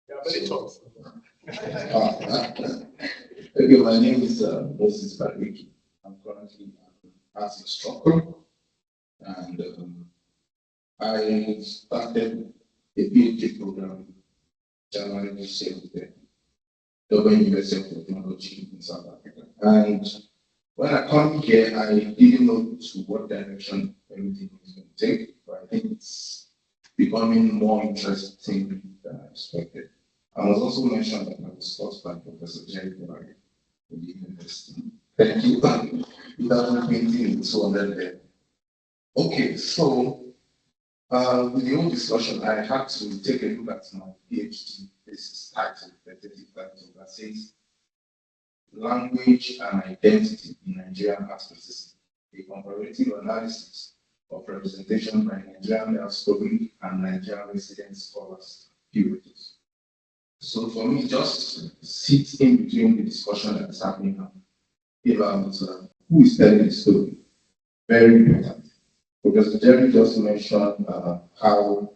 Yeah, very tough. Okay, my name is Moses Bariki. I'm currently an arts instructor, and I started a PhD program January this year with the Durban University of Technology in South Africa. And when I come here, I didn't know to what direction everything is going to take, but I think it's becoming more interesting than I expected. I was also mentioned that I was taught by Professor Jerry Buhari in the university. Thank you. 2020, 200 there. Okay, so with the whole discussion, I had to take a look at my PhD thesis title, that says Language and Identity in Nigerian Art Criticism, a comparative analysis of representation by Nigerian diaspora and Nigerian resident scholars, curators. So for me, just sit in between the discussion that is happening now about who is telling the story. Very important. Because Jerry just mentioned how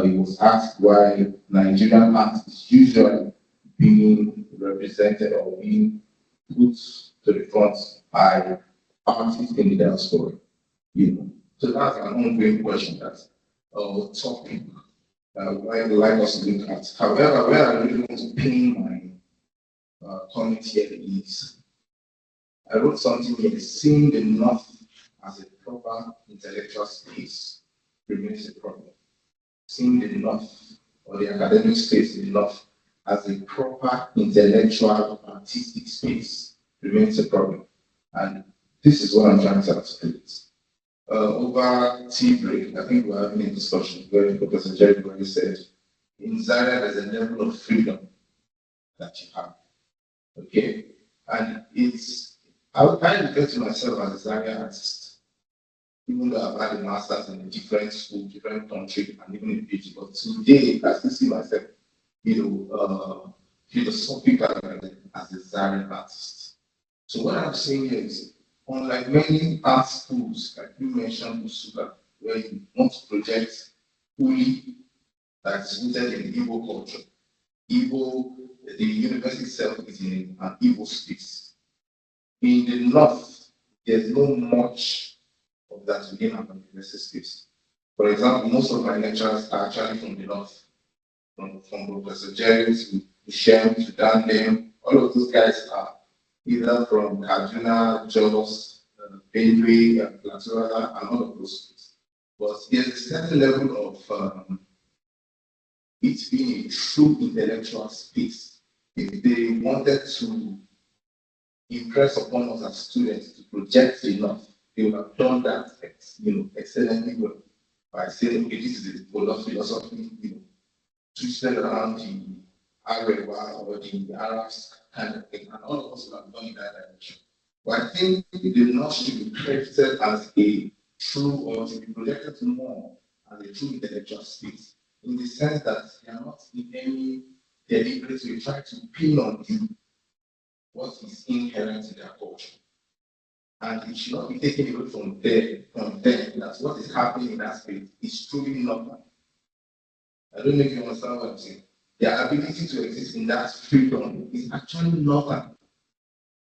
he was asked why Nigerian art is usually being represented or being put to the front by artists in the diaspora. So that's an ongoing question, that's a topic I would like us to look at. However, where I really want to pin my comment here is, I wrote something here, seeing the North as a proper intellectual space remains a problem. Seeing the North or the academic space in the North as a proper intellectual artistic space remains a problem. And this is what I'm trying to articulate. Over tea break, I think we were having a discussion where Professor Jerry Buhari said, in Zaria, there's a level of freedom that you have. Okay? And I refer to myself as a Zaria artist, even though I've had a master's in a different school, different country, and even a PhD. But today, I still see myself, philosophically as a Zaria artist. So what I'm saying here is, unlike many art schools, like you mentioned, Usuga, where you want to project fully that is rooted in Igbo culture, the university itself is in an Igbo space. In the North, there's not much of that within our university space. For example, most of my lecturers are actually from the North, from Professor Jerry to Shem to Dan. All of those guys are either from Kaduna, Jos, Benue, Plateau, and all of those things. But there's a certain level of it being a true intellectual space. If they wanted to impress upon us as students to project enough, they would have done that excellently well by saying, okay, this is a philosophy, twisted around the AREWA or the Arabs kind of thing, and all of us have gone in that direction. But I think the North should be credited as a true, or to be projected more as a true intellectual space, in the sense that they are not in any deliberate way trying to pin on you what is inherent in their culture. And it should not be taken away from them, that what is happening in that space is truly normal. I don't know if you understand what I'm saying. Their ability to exist in that freedom is actually normal.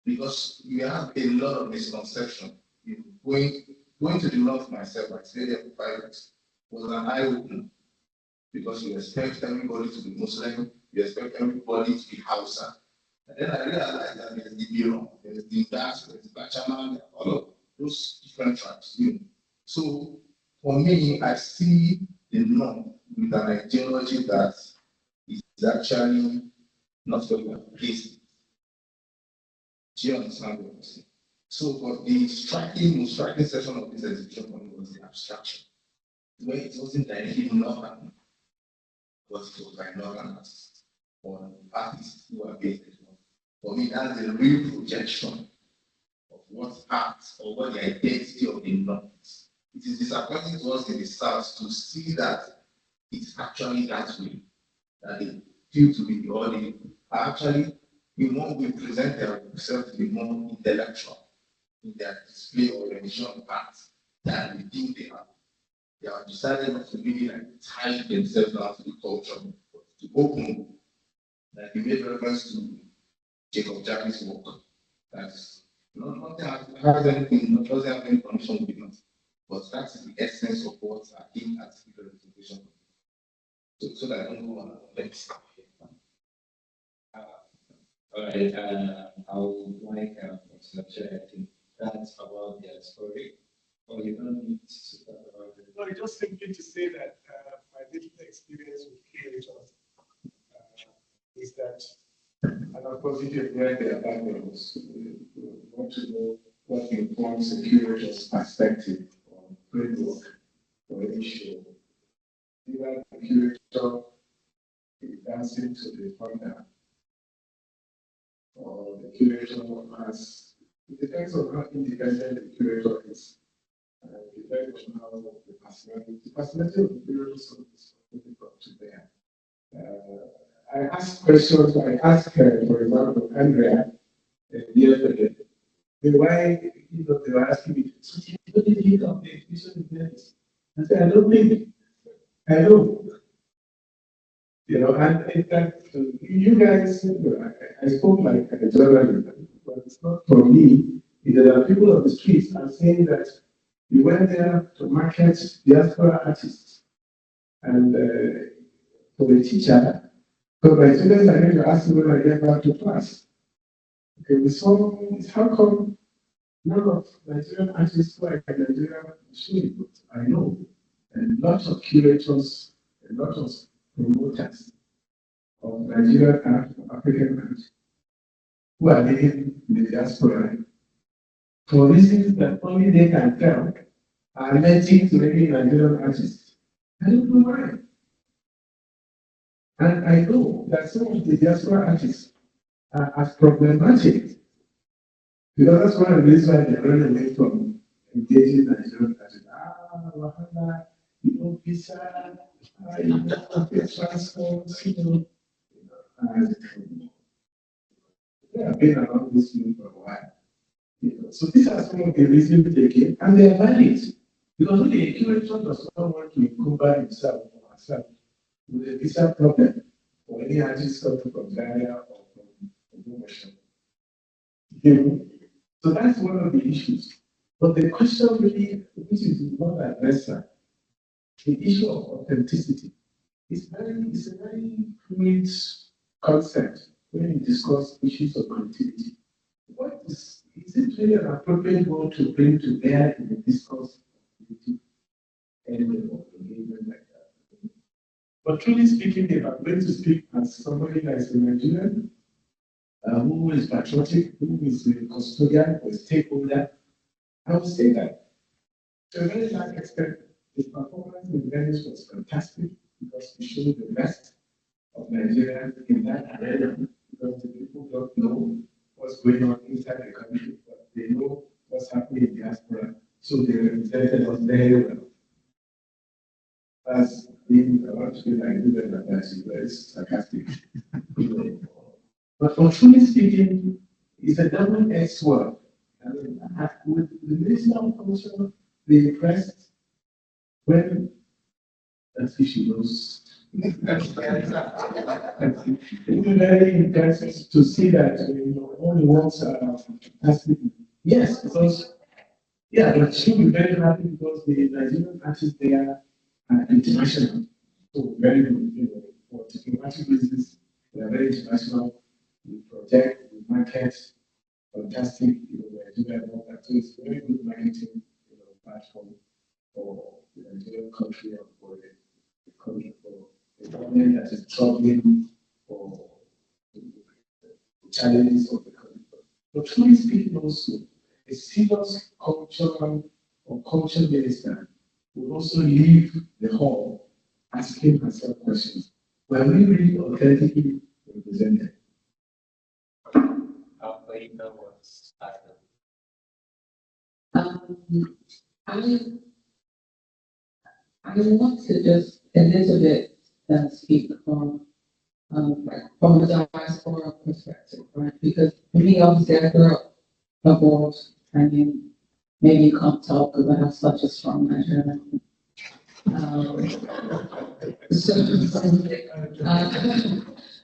Because you have a lot of misconception. Going to the North myself, I stayed there for 5 years, was an eye-opener. Because you expect everybody to be Muslim, you expect everybody to be Hausa. And then I realized that there's the Bima, there's the Das, there's the Bachama, all of those different tribes. So for me, I see the North with an ideology that is actually not very well placed. Do you understand what I'm saying? So, but the most striking section of this exhibition for me was the abstraction, where it wasn't directly Northern, but it was by Northern artists or artists who are based in North. For me, that's the real projection of what art or what the identity of the North is. It is disappointing to us in the South to see that it's actually that way, that they feel to be the audience are actually we present themselves to be more intellectual in their display or rendition of art than we think they are. They have decided not to really like tie themselves down to the culture, but to open. Like you made reference to Jacob Jackie's work. That's nothing has anything, doesn't have any connection with it. But that's the essence of what I think artificial representation. So that I don't go on next. All right, I would like to share, I think that's about their story. Or you don't need to talk about it. No, just simply to say that my little experience with curators is that, and of course, if you've read their backgrounds, you want to know what informs a curator's perspective or framework for an issue. Either the curator is dancing to the thunder, or the curator has, it depends on how independent the curator is. It depends on how the personality of the curator is brought to bear. I asked questions, I asked her, for example, Andrea, yesterday, why, they were asking me, so what did you come to the exhibition in Venice? I said, I don't think, I know. And in fact, you guys, I spoke like a journalist, but it's not for me. There are people on the streets are saying that we went there to market diaspora artists. And for the teacher, so my students are going to ask me when I get back to class. Okay, we saw how come none of Nigerian artists who are in Nigeria showing it. I know. And lots of curators, a lot of promoters of Nigerian art, of African art, who are living in the diaspora for reasons that only they can tell, are letting to many Nigerian artists. I don't know why. And I know that some of the diaspora artists are as problematic, because that's one of the reasons why they run away from engaging Nigerian artists. Wahala, visa, transport, they have been around this field for a while. So these are some of the reasons they came, and they are valid. Because really, a curator does not want to encumber himself or herself with a visa problem or any artist coming from Zaria or from Buhari. So that's one of the issues. But the question really, which is not addressed, the issue of authenticity is a very fluid concept when you discuss issues of creativity. What is it really an appropriate word to bring to bear in the discourse of creativity and engagement like that? But truly speaking, if I'm going to speak as somebody that is a Nigerian, who is patriotic, who is a custodian or a stakeholder, I would say that to a very large extent, the performance in Venice was fantastic because we showed the best of Nigeria in that arena, because the people don't know what's going on inside the country, but they know what's happening in the diaspora, so they represented us very well. As being a lot of people like that's very sarcastic. But for truly speaking, it's a double-edged sword. I mean, with the Minister of Culture, be impressed when that's issue knows. It's very impressive to see that all the works are fantastic. Yes, because but she'll be very happy because the Nigerian artists there are international. So very good, for diplomatic reasons, they are very international. We project, we market, fantastic, Nigeria and all that. So it's a very good marketing, platform for the Nigerian country and for the country, for the government that is struggling for the challenges of the country. But truly speaking, also, a serious cultural or culture minister will also leave the hall asking herself questions. Were we really authentically represented? I want to just a little bit speak on like from a diaspora perspective, right? Because for me, obviously, I grew up abroad. I mean, maybe you can't tell because I have such a strong Nigerian. So,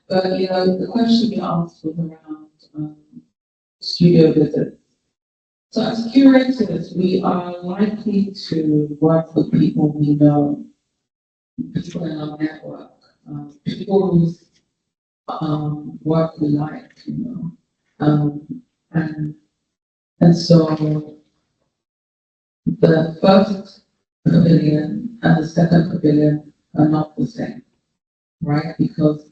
but you know, the question you asked was around studio visits. So as curators, we are likely to work with people we know, people in our network, people whose work we like, you know. And so the first pavilion and the second pavilion are not the same, right? Because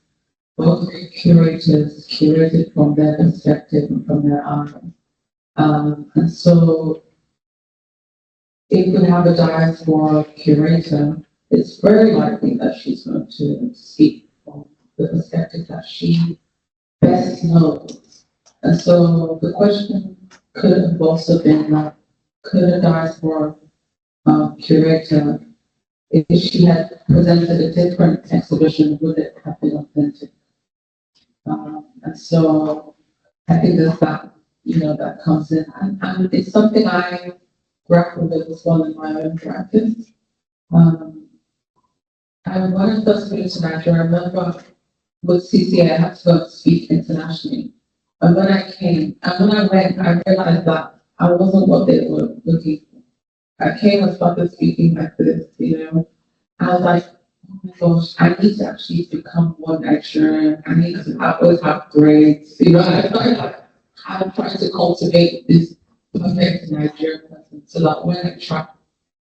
both curators curated from their perspective and from their eye. And so if we have a diaspora curator, it's very likely that she's going to speak from the perspective that she best knows. And so the question could have also been that could a diaspora curator, if she had presented a different exhibition, would it have been authentic? And so I think there's that, you know, that comes in. And it's something I grapple with as well in my own practice. And when I first moved to Nigeria, I remember with CCA, I had to go and speak internationally. And when I came, and when I went, I realized that I wasn't what they were looking for. I came and started speaking like this, you know. I was like, oh my gosh, I need to actually become more Nigerian. I need to always have grades, you know. I started like, I'm trying to cultivate this perfect Nigerian person so that when I travel,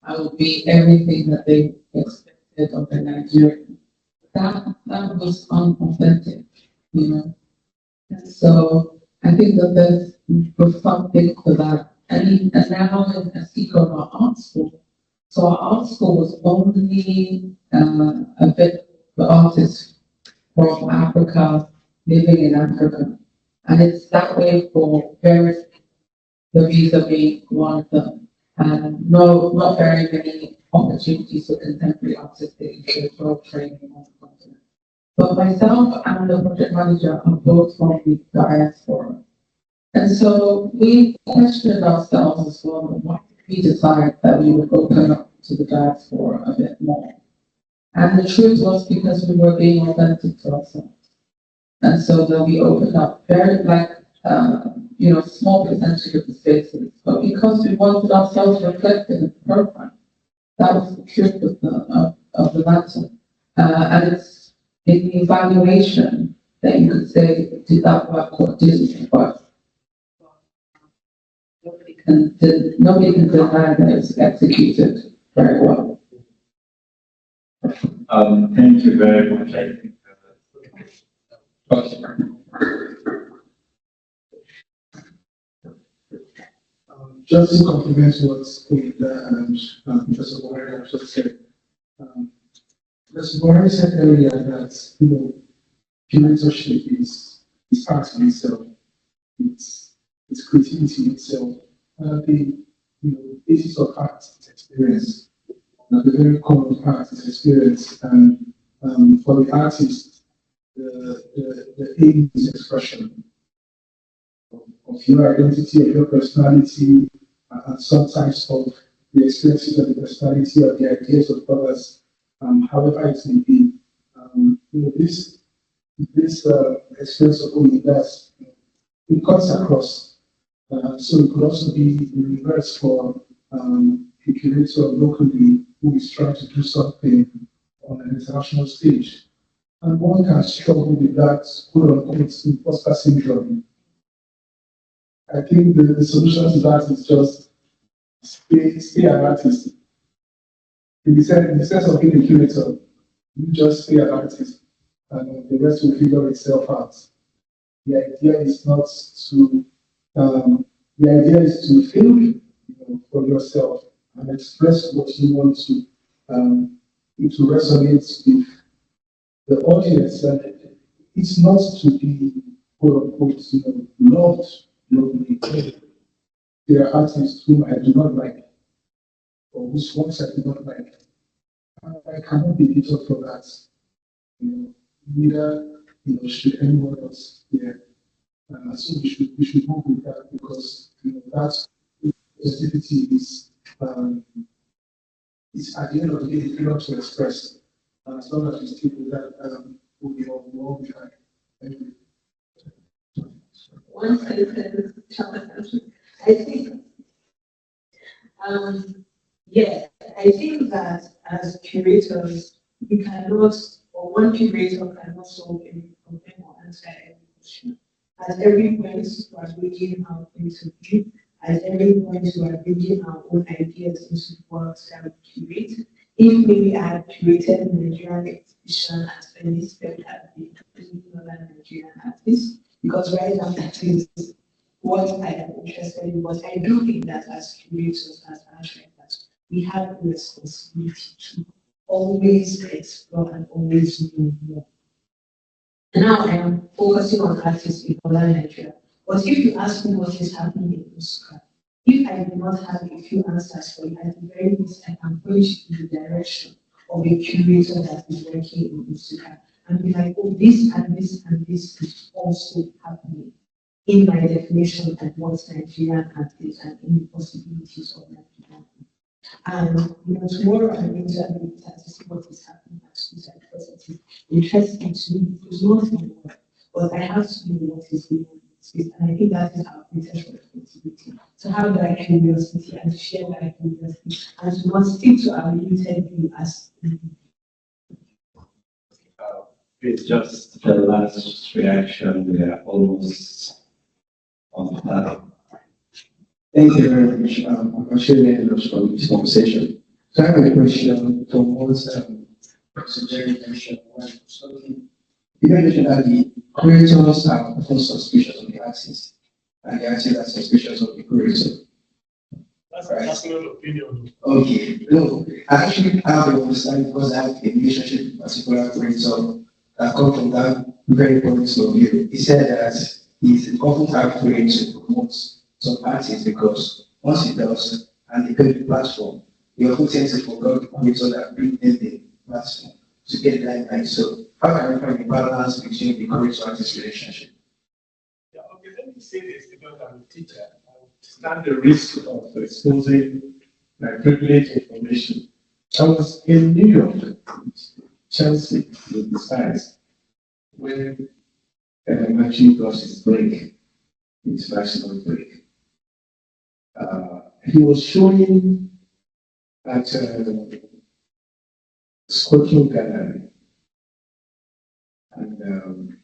I will be everything that they expected of a Nigerian. That was unauthentic, you know. And so I think that there's was something for that. And now I speak of our art school. So our art school was only a bit for artists from Africa living in Africa. And it's that way for various, the visa being one of them. And not very many opportunities for contemporary artists to get training on the continent. But myself and the project manager are both from the diaspora. And so we questioned ourselves as well, why did we decide that we would open up to the diaspora a bit more? And the truth was because we were being authentic to ourselves. And so then we opened up very you know, small percentage of the spaces, but because we wanted ourselves reflected in the program, that was the truth of the matter. And it's in the evaluation that you could say, did that work or didn't it work? Nobody can deny that it's executed very well. Thank you very much. I think just to complement what Oyinda and Professor Buhari have just said, Professor Buhari said earlier that, you know, curatorship is art in itself. It's creativity in itself. The basis of art is experience. The very core of art is experience, and for the artist, the aim is expression of your identity, of your personality, and sometimes of the experiences of the personality or the ideas of others, however it may be. This experience of Oyinda's, it cuts across. So it could also be the reverse for a curator locally who is trying to do something on an international stage. And one can struggle with that, quote unquote, imposter syndrome. I think the solution to that is just stay an artist. In the sense of being a curator, you just stay an artist, and the rest will figure itself out. The idea is not to the idea is to think, for yourself and express what you want to resonate with the audience. And it's not to be quote unquote loved globally. There are artists whom I do not like, or whose works I do not like. I cannot be bitter for that. Neither should anyone else here. So we should move with that because that positivity is at the end of the day freedom to express. As long as we stick with that, we'll all be fine. Thank you. One sentence, I think, yeah, I think that as curators, we cannot, or one curator cannot solve every problem or answer every question. At every point, we are bringing our point of view. At every point, we are bringing our own ideas into what we curate. If maybe I had curated Nigerian exhibition as many spent have been doing other Nigerian artists, because right now that is what I am interested in. But I do think that as curators, as architects, we have the responsibility to always explore and always know more. Now I am focusing on artists in other Nigeria. But if you ask me what is happening in Osaka, if I do not have a few answers for you, at the very least I can point you in the direction of a curator that is working in Osaka and be like, oh, this and this and this is also happening in my definition of what Nigerian art is and in the possibilities of Nigerian. And tomorrow I'm going to admit to see what is happening at school because it is interesting to me. It's not my work, but I have to know what is going on in space. And I think that is our greatest responsibility. To have that curiosity and share that curiosity and to not stick to our limited view as It's just the last reaction. We are almost on time. Thank you very much. I'm actually very from this conversation. So I have a question from what Professor Jerry mentioned when he was talking. You mentioned that the curators are often suspicious of the artist, and the artists are suspicious of the curator. That's a personal opinion. Okay, no, I actually have an understanding because I have a relationship with a particular curator that comes from that very point of view. He said that he's often have to promote some artists because once he does and they create the platform, he often tends to forget the curator that brings them the platform to get that line. So how can we find a balance between the curator artist relationship? Yeah, okay, let me say this because I'm a teacher. I understand the risk of exposing my privileged information. I was in New York, Chelsea, with the science, when actually got his break, international break. He was showing at a sculpture gallery, and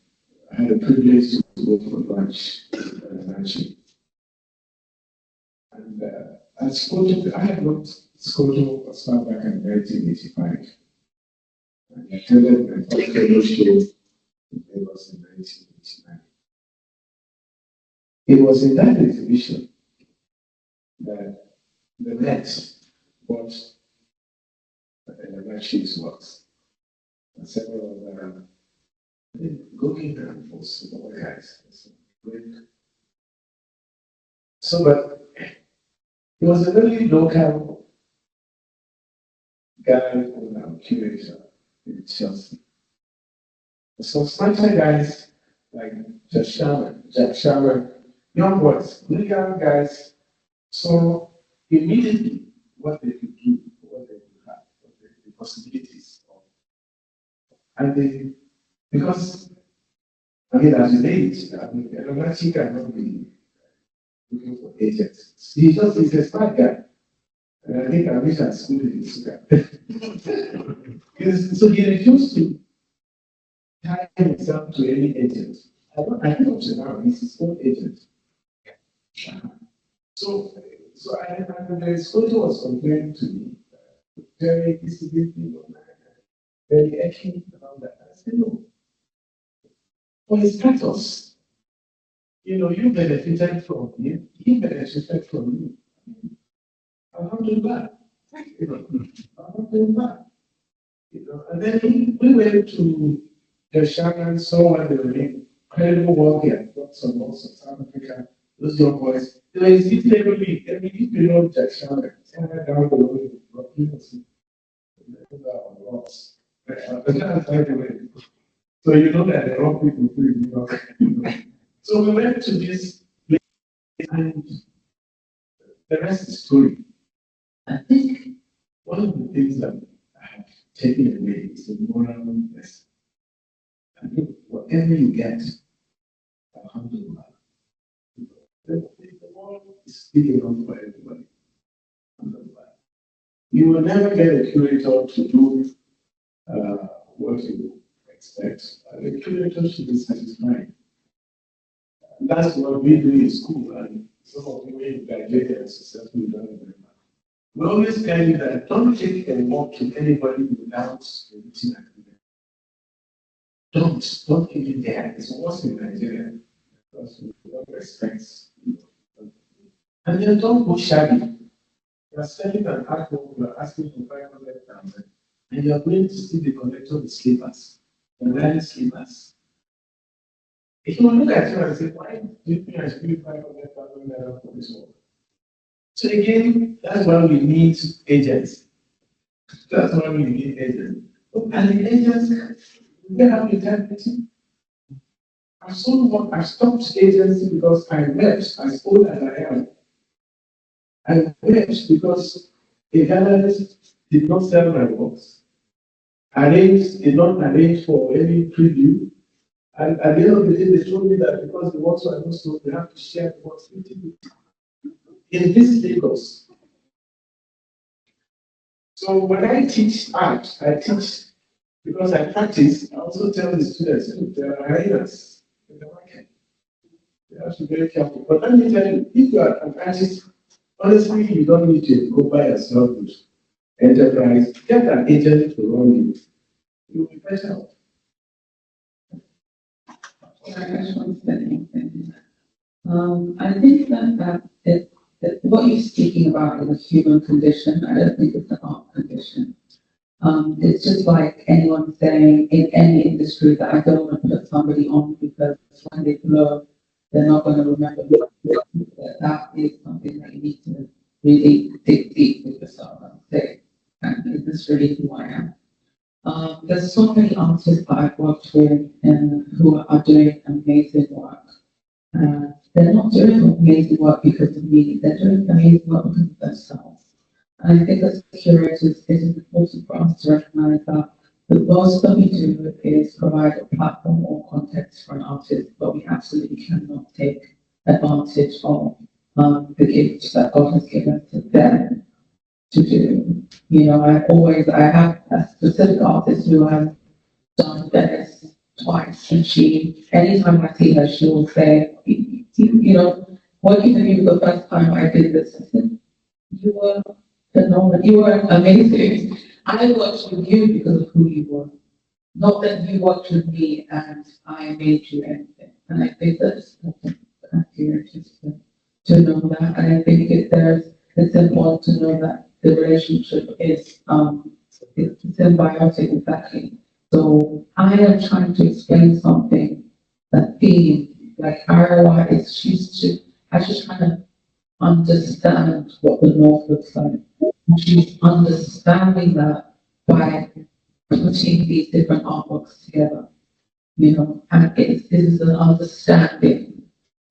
I had a privilege to go for lunch actually. And at sculpture, I had worked sculpture as far back in 1985. And I attended my first fellow show in Lagos in 1989. It was in that exhibition that the next watched Yemisi's works and several other looking around for some other guys. So, but he was a very local guy and curator in Chelsea. Some smarter guys like Jack Sharman, young boys, really young guys, saw immediately what they could do, what they could have, the possibilities of. And they, because, I mean, as an age, I don't think cannot be looking for agents. He's a smart guy. And I think I wish I schooled in this guy. So he refused to tie himself to any agent. I think up to now, he's his own agent. So the sculptor was complaining to me, very disability, very ethical about that. I said, no. For his status, you benefited from him, he benefited from you. Alhamdulillah. Alhamdulillah. And then we went to the Shyllon, saw what they were doing. Incredible work here. Got some also South Africa. Those young boys. They were sitting every week below the Shyllon. Somewhere down the road, rocking on rocks. So you know that the wrong people put in New York. So we went to this place and the rest is story. I think one of the things that I have taken away is the moral lesson. I think whatever you get, alhamdulillah, the world is big enough for everybody. Alhamdulillah. You will never get a curator to do what you expect. The curator should be satisfied. And that's what we do in school, and some of you may graduate and successfully done it very well. We always tell you that don't take a walk to anybody without a written agreement. Don't even dare. It's worse in Nigeria because we don't respect. And then don't go shabby. You are selling an artwork, you are asking for 500,000, and you are going to see the collector with slippers, and wearing slippers. If you look at you and say, why do you think I should pay 500,000 naira for this work? So again, that's why we need agents. That's why we need agents. And the agents, they have integrity. I've stopped agency because I wept, as old as I am. I wept because a gallerist did not sell my works. Did not arrange for any preview. And at the end of the day, they told me that because the works were not sold, they have to share the works 50-50. In this Lagos. So when I teach art, I teach because I practice. I also tell the students, look, there are hyenas in the market. You have to be very careful. But let me tell you, if you are an artist, honestly, you don't need to go by yourself with enterprise. Get an agent to run you. You will be better off. I think that what you're speaking about is a human condition. I don't think it's an art condition. It's just like anyone saying in any industry that I don't want to put somebody on because when they blow, they're not going to remember that is something that you need to really dig deep with yourself and say, and is this really who I am? There's so many artists that I've worked with and who are doing amazing work. They're not doing amazing work because of me, they're doing amazing work because of themselves. And I think as curators, it is important for us to recognize that the most that we do is provide a platform or context for an artist, but we absolutely cannot take advantage of the gifts that God has given to them to do. You know, I have a specific artist who has done Venice twice, and anytime I see her, she will say, you know, what you did the first time I did this, I said, you were phenomenal, you were amazing. I worked with you because of who you were, not that you worked with me and I made you anything. And I think that's accurate to know that. And I think it's important to know that the relationship is symbiotic, exactly. So I am trying to explain something that theme, like AREWA is I just trying to understand what the North looks like. She's understanding that by putting these different artworks together, you know, and this is an understanding.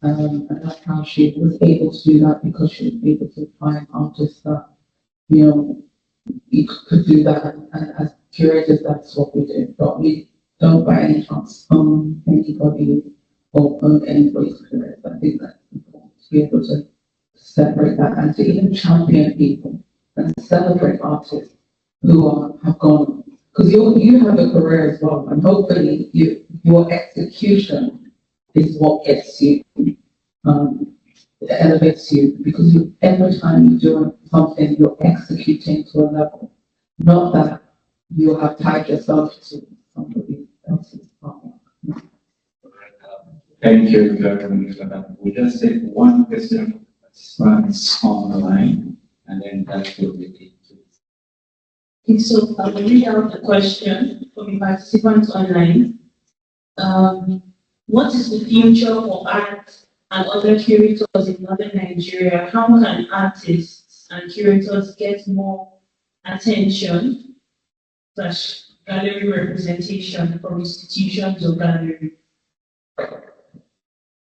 And that's how she was able to do that, because she was able to find artists that, you know, you could do that, and as curators, that's what we do. But we don't by any chance own anybody or own anybody's career. I think that's important to be able to separate that and to even champion people and celebrate artists who have gone. Because you have a career as well, and hopefully your execution is what gets you, elevates you, because every time you do something, you're executing to a level, not that you have tied yourself to somebody else's artwork. Thank you very much for that. We'll just take one question that's on the line, and then that will be it. Okay, so I will read out the question from the participants online. What is the future for art and other curators in northern Nigeria? How can artists and curators get more attention / gallery representation from institutions or gallery.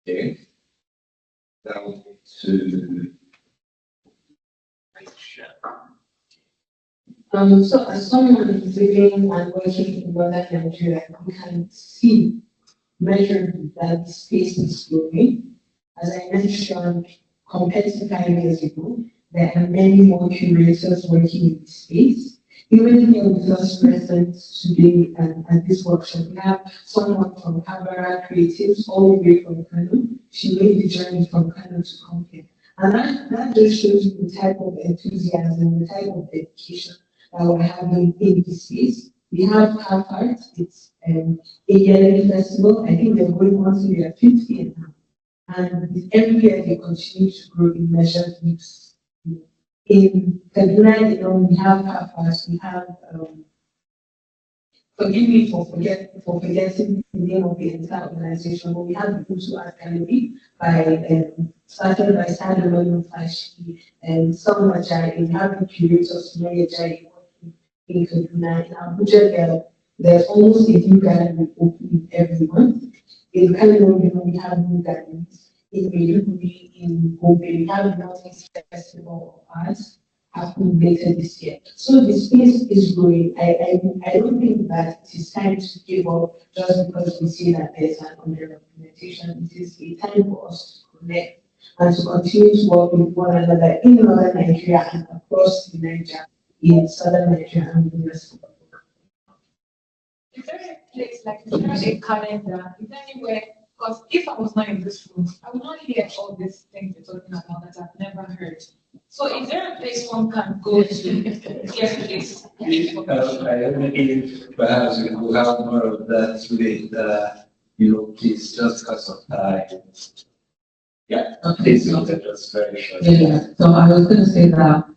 Okay. That would be to So as someone who's living and working in northern Nigeria, we can see, measure that the space is growing. As I mentioned, compared to 5 years ago, there are many more curators working in the space. Even here with us present today at this workshop, we have someone from AREWA Creatives all the way from Kano. She made the journey from Kano to come here. And that just shows you the type of enthusiasm, the type of dedication that we're having in this space. We have Art, it's a yearly festival. I think they're going on to their 50th year now. And every year they continue to grow in measured leaps. In Kaduna, we have Art, we have, forgive me for forgetting the name of the entire organization, but we have the Utu Art Gallery started by Sandra Flashi and some Ajay. We have the curators, Mary Ajay, in Kaduna. In Abuja, there's almost a new gallery opening every month. In Kano, we have new galleries. In Maiduguri, in Gombe, we have the Northeast Festival of Arts happening later this year. So the space is growing. I don't think that it is time to give up just because we see that there's an underrepresentation. It is a time for us to connect and to continue to work with one another in northern Nigeria and across the Niger, in southern Nigeria and the rest of the world. Is there a place, like, is there a calendar? Is there anywhere? Because if I was not in this room, I would not hear all these things you're talking about that I've never heard. So is there a place one can go to get this? I don't know if perhaps we will have more of that today, please, just because of time. Yeah, please, just very short. Yeah. So I was going to say that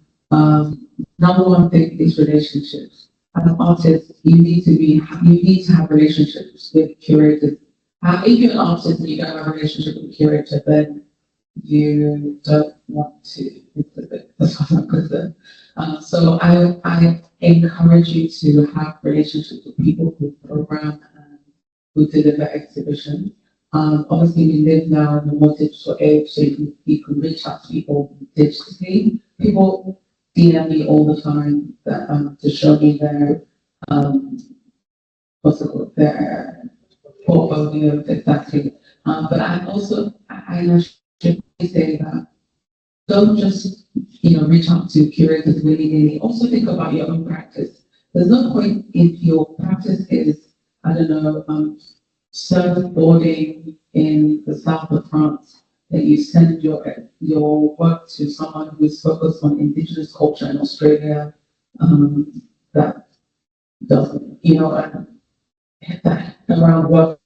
number one thing is relationships. As an artist, you need to have relationships with curators. If you're an artist and you don't have a relationship with a curator, then you don't want to exhibit, as far as I'm concerned. So I encourage you to have relationships with people who program and who deliver exhibitions. Obviously, we live now in a more digital age, so you can reach out to people digitally. People DM me all the time to show me their their portfolio exactly. But I should say that don't just reach out to curators willy-nilly. Also think about your own practice. There's no point if your practice is, I don't know, surfboarding in the south of France, that you send your work to someone who's focused on indigenous culture in Australia, that doesn't, that around work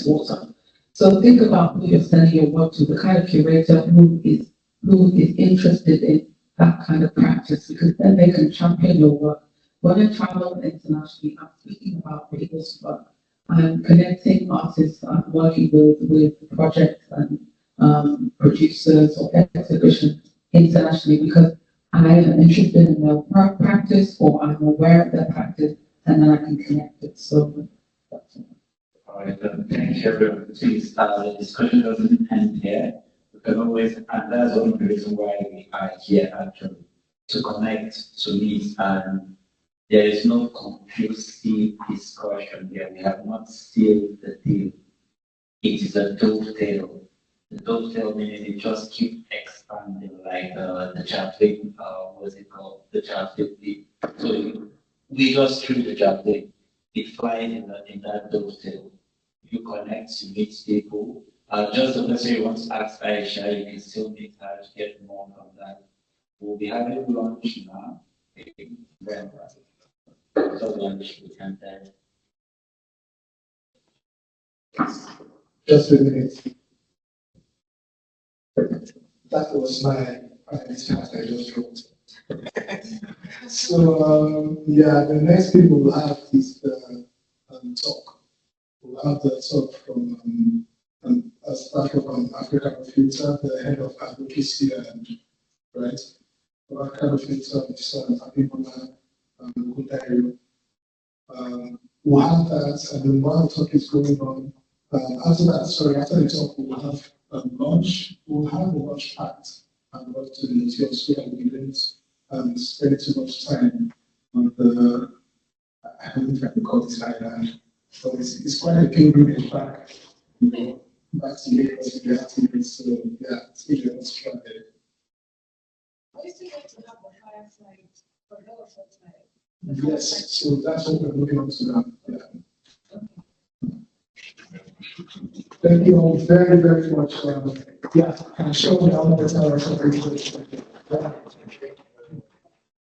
water. So think about who you're sending your work to, the kind of curator who is interested in that kind of practice, because then they can champion your work. When I travel internationally, I'm speaking about people's work. I'm connecting artists I'm working with projects and producers or exhibitions internationally because I am interested in their practice or I'm aware of their practice and then I can connect it. So that's it. All right, thank you everyone. Please, the discussion doesn't end here. We can always, and that's one of the reasons why we are here actually, to connect, to meet, and there is no conclusive discussion here. We have not sealed the deal. It is a dovetail. The dovetail meaning it just keep expanding like the chaplain, what's it called? The chaplain. So we just treat the chaplain. It flies in that dovetail. You connect, you meet people. Just to let's say you want to ask Aisha, you can still meet her to get more from that. We'll be having lunch now. So lunch we can then. Just a minute. That was my task I just wrote. So the next people will have is the talk. We'll have the talk from as part of Africa Filter, the head of advocacy and right. Africa Filter, Mr. Oyindamola, We'll have that, and then while the talk is going on, after the talk, we'll have lunch. We'll have the lunch packed and brought to the museum so that we don't spend too much time on the, I don't know if I can call this island, but it's quite a pilgrimage back, back to Lagos with the activities. So yeah, it's really a try there. Are you still going to have a fireside for those that time? Yes, so that's what we're looking on to now. Yeah. Thank you all very, very much. Yeah, I'm sure we all know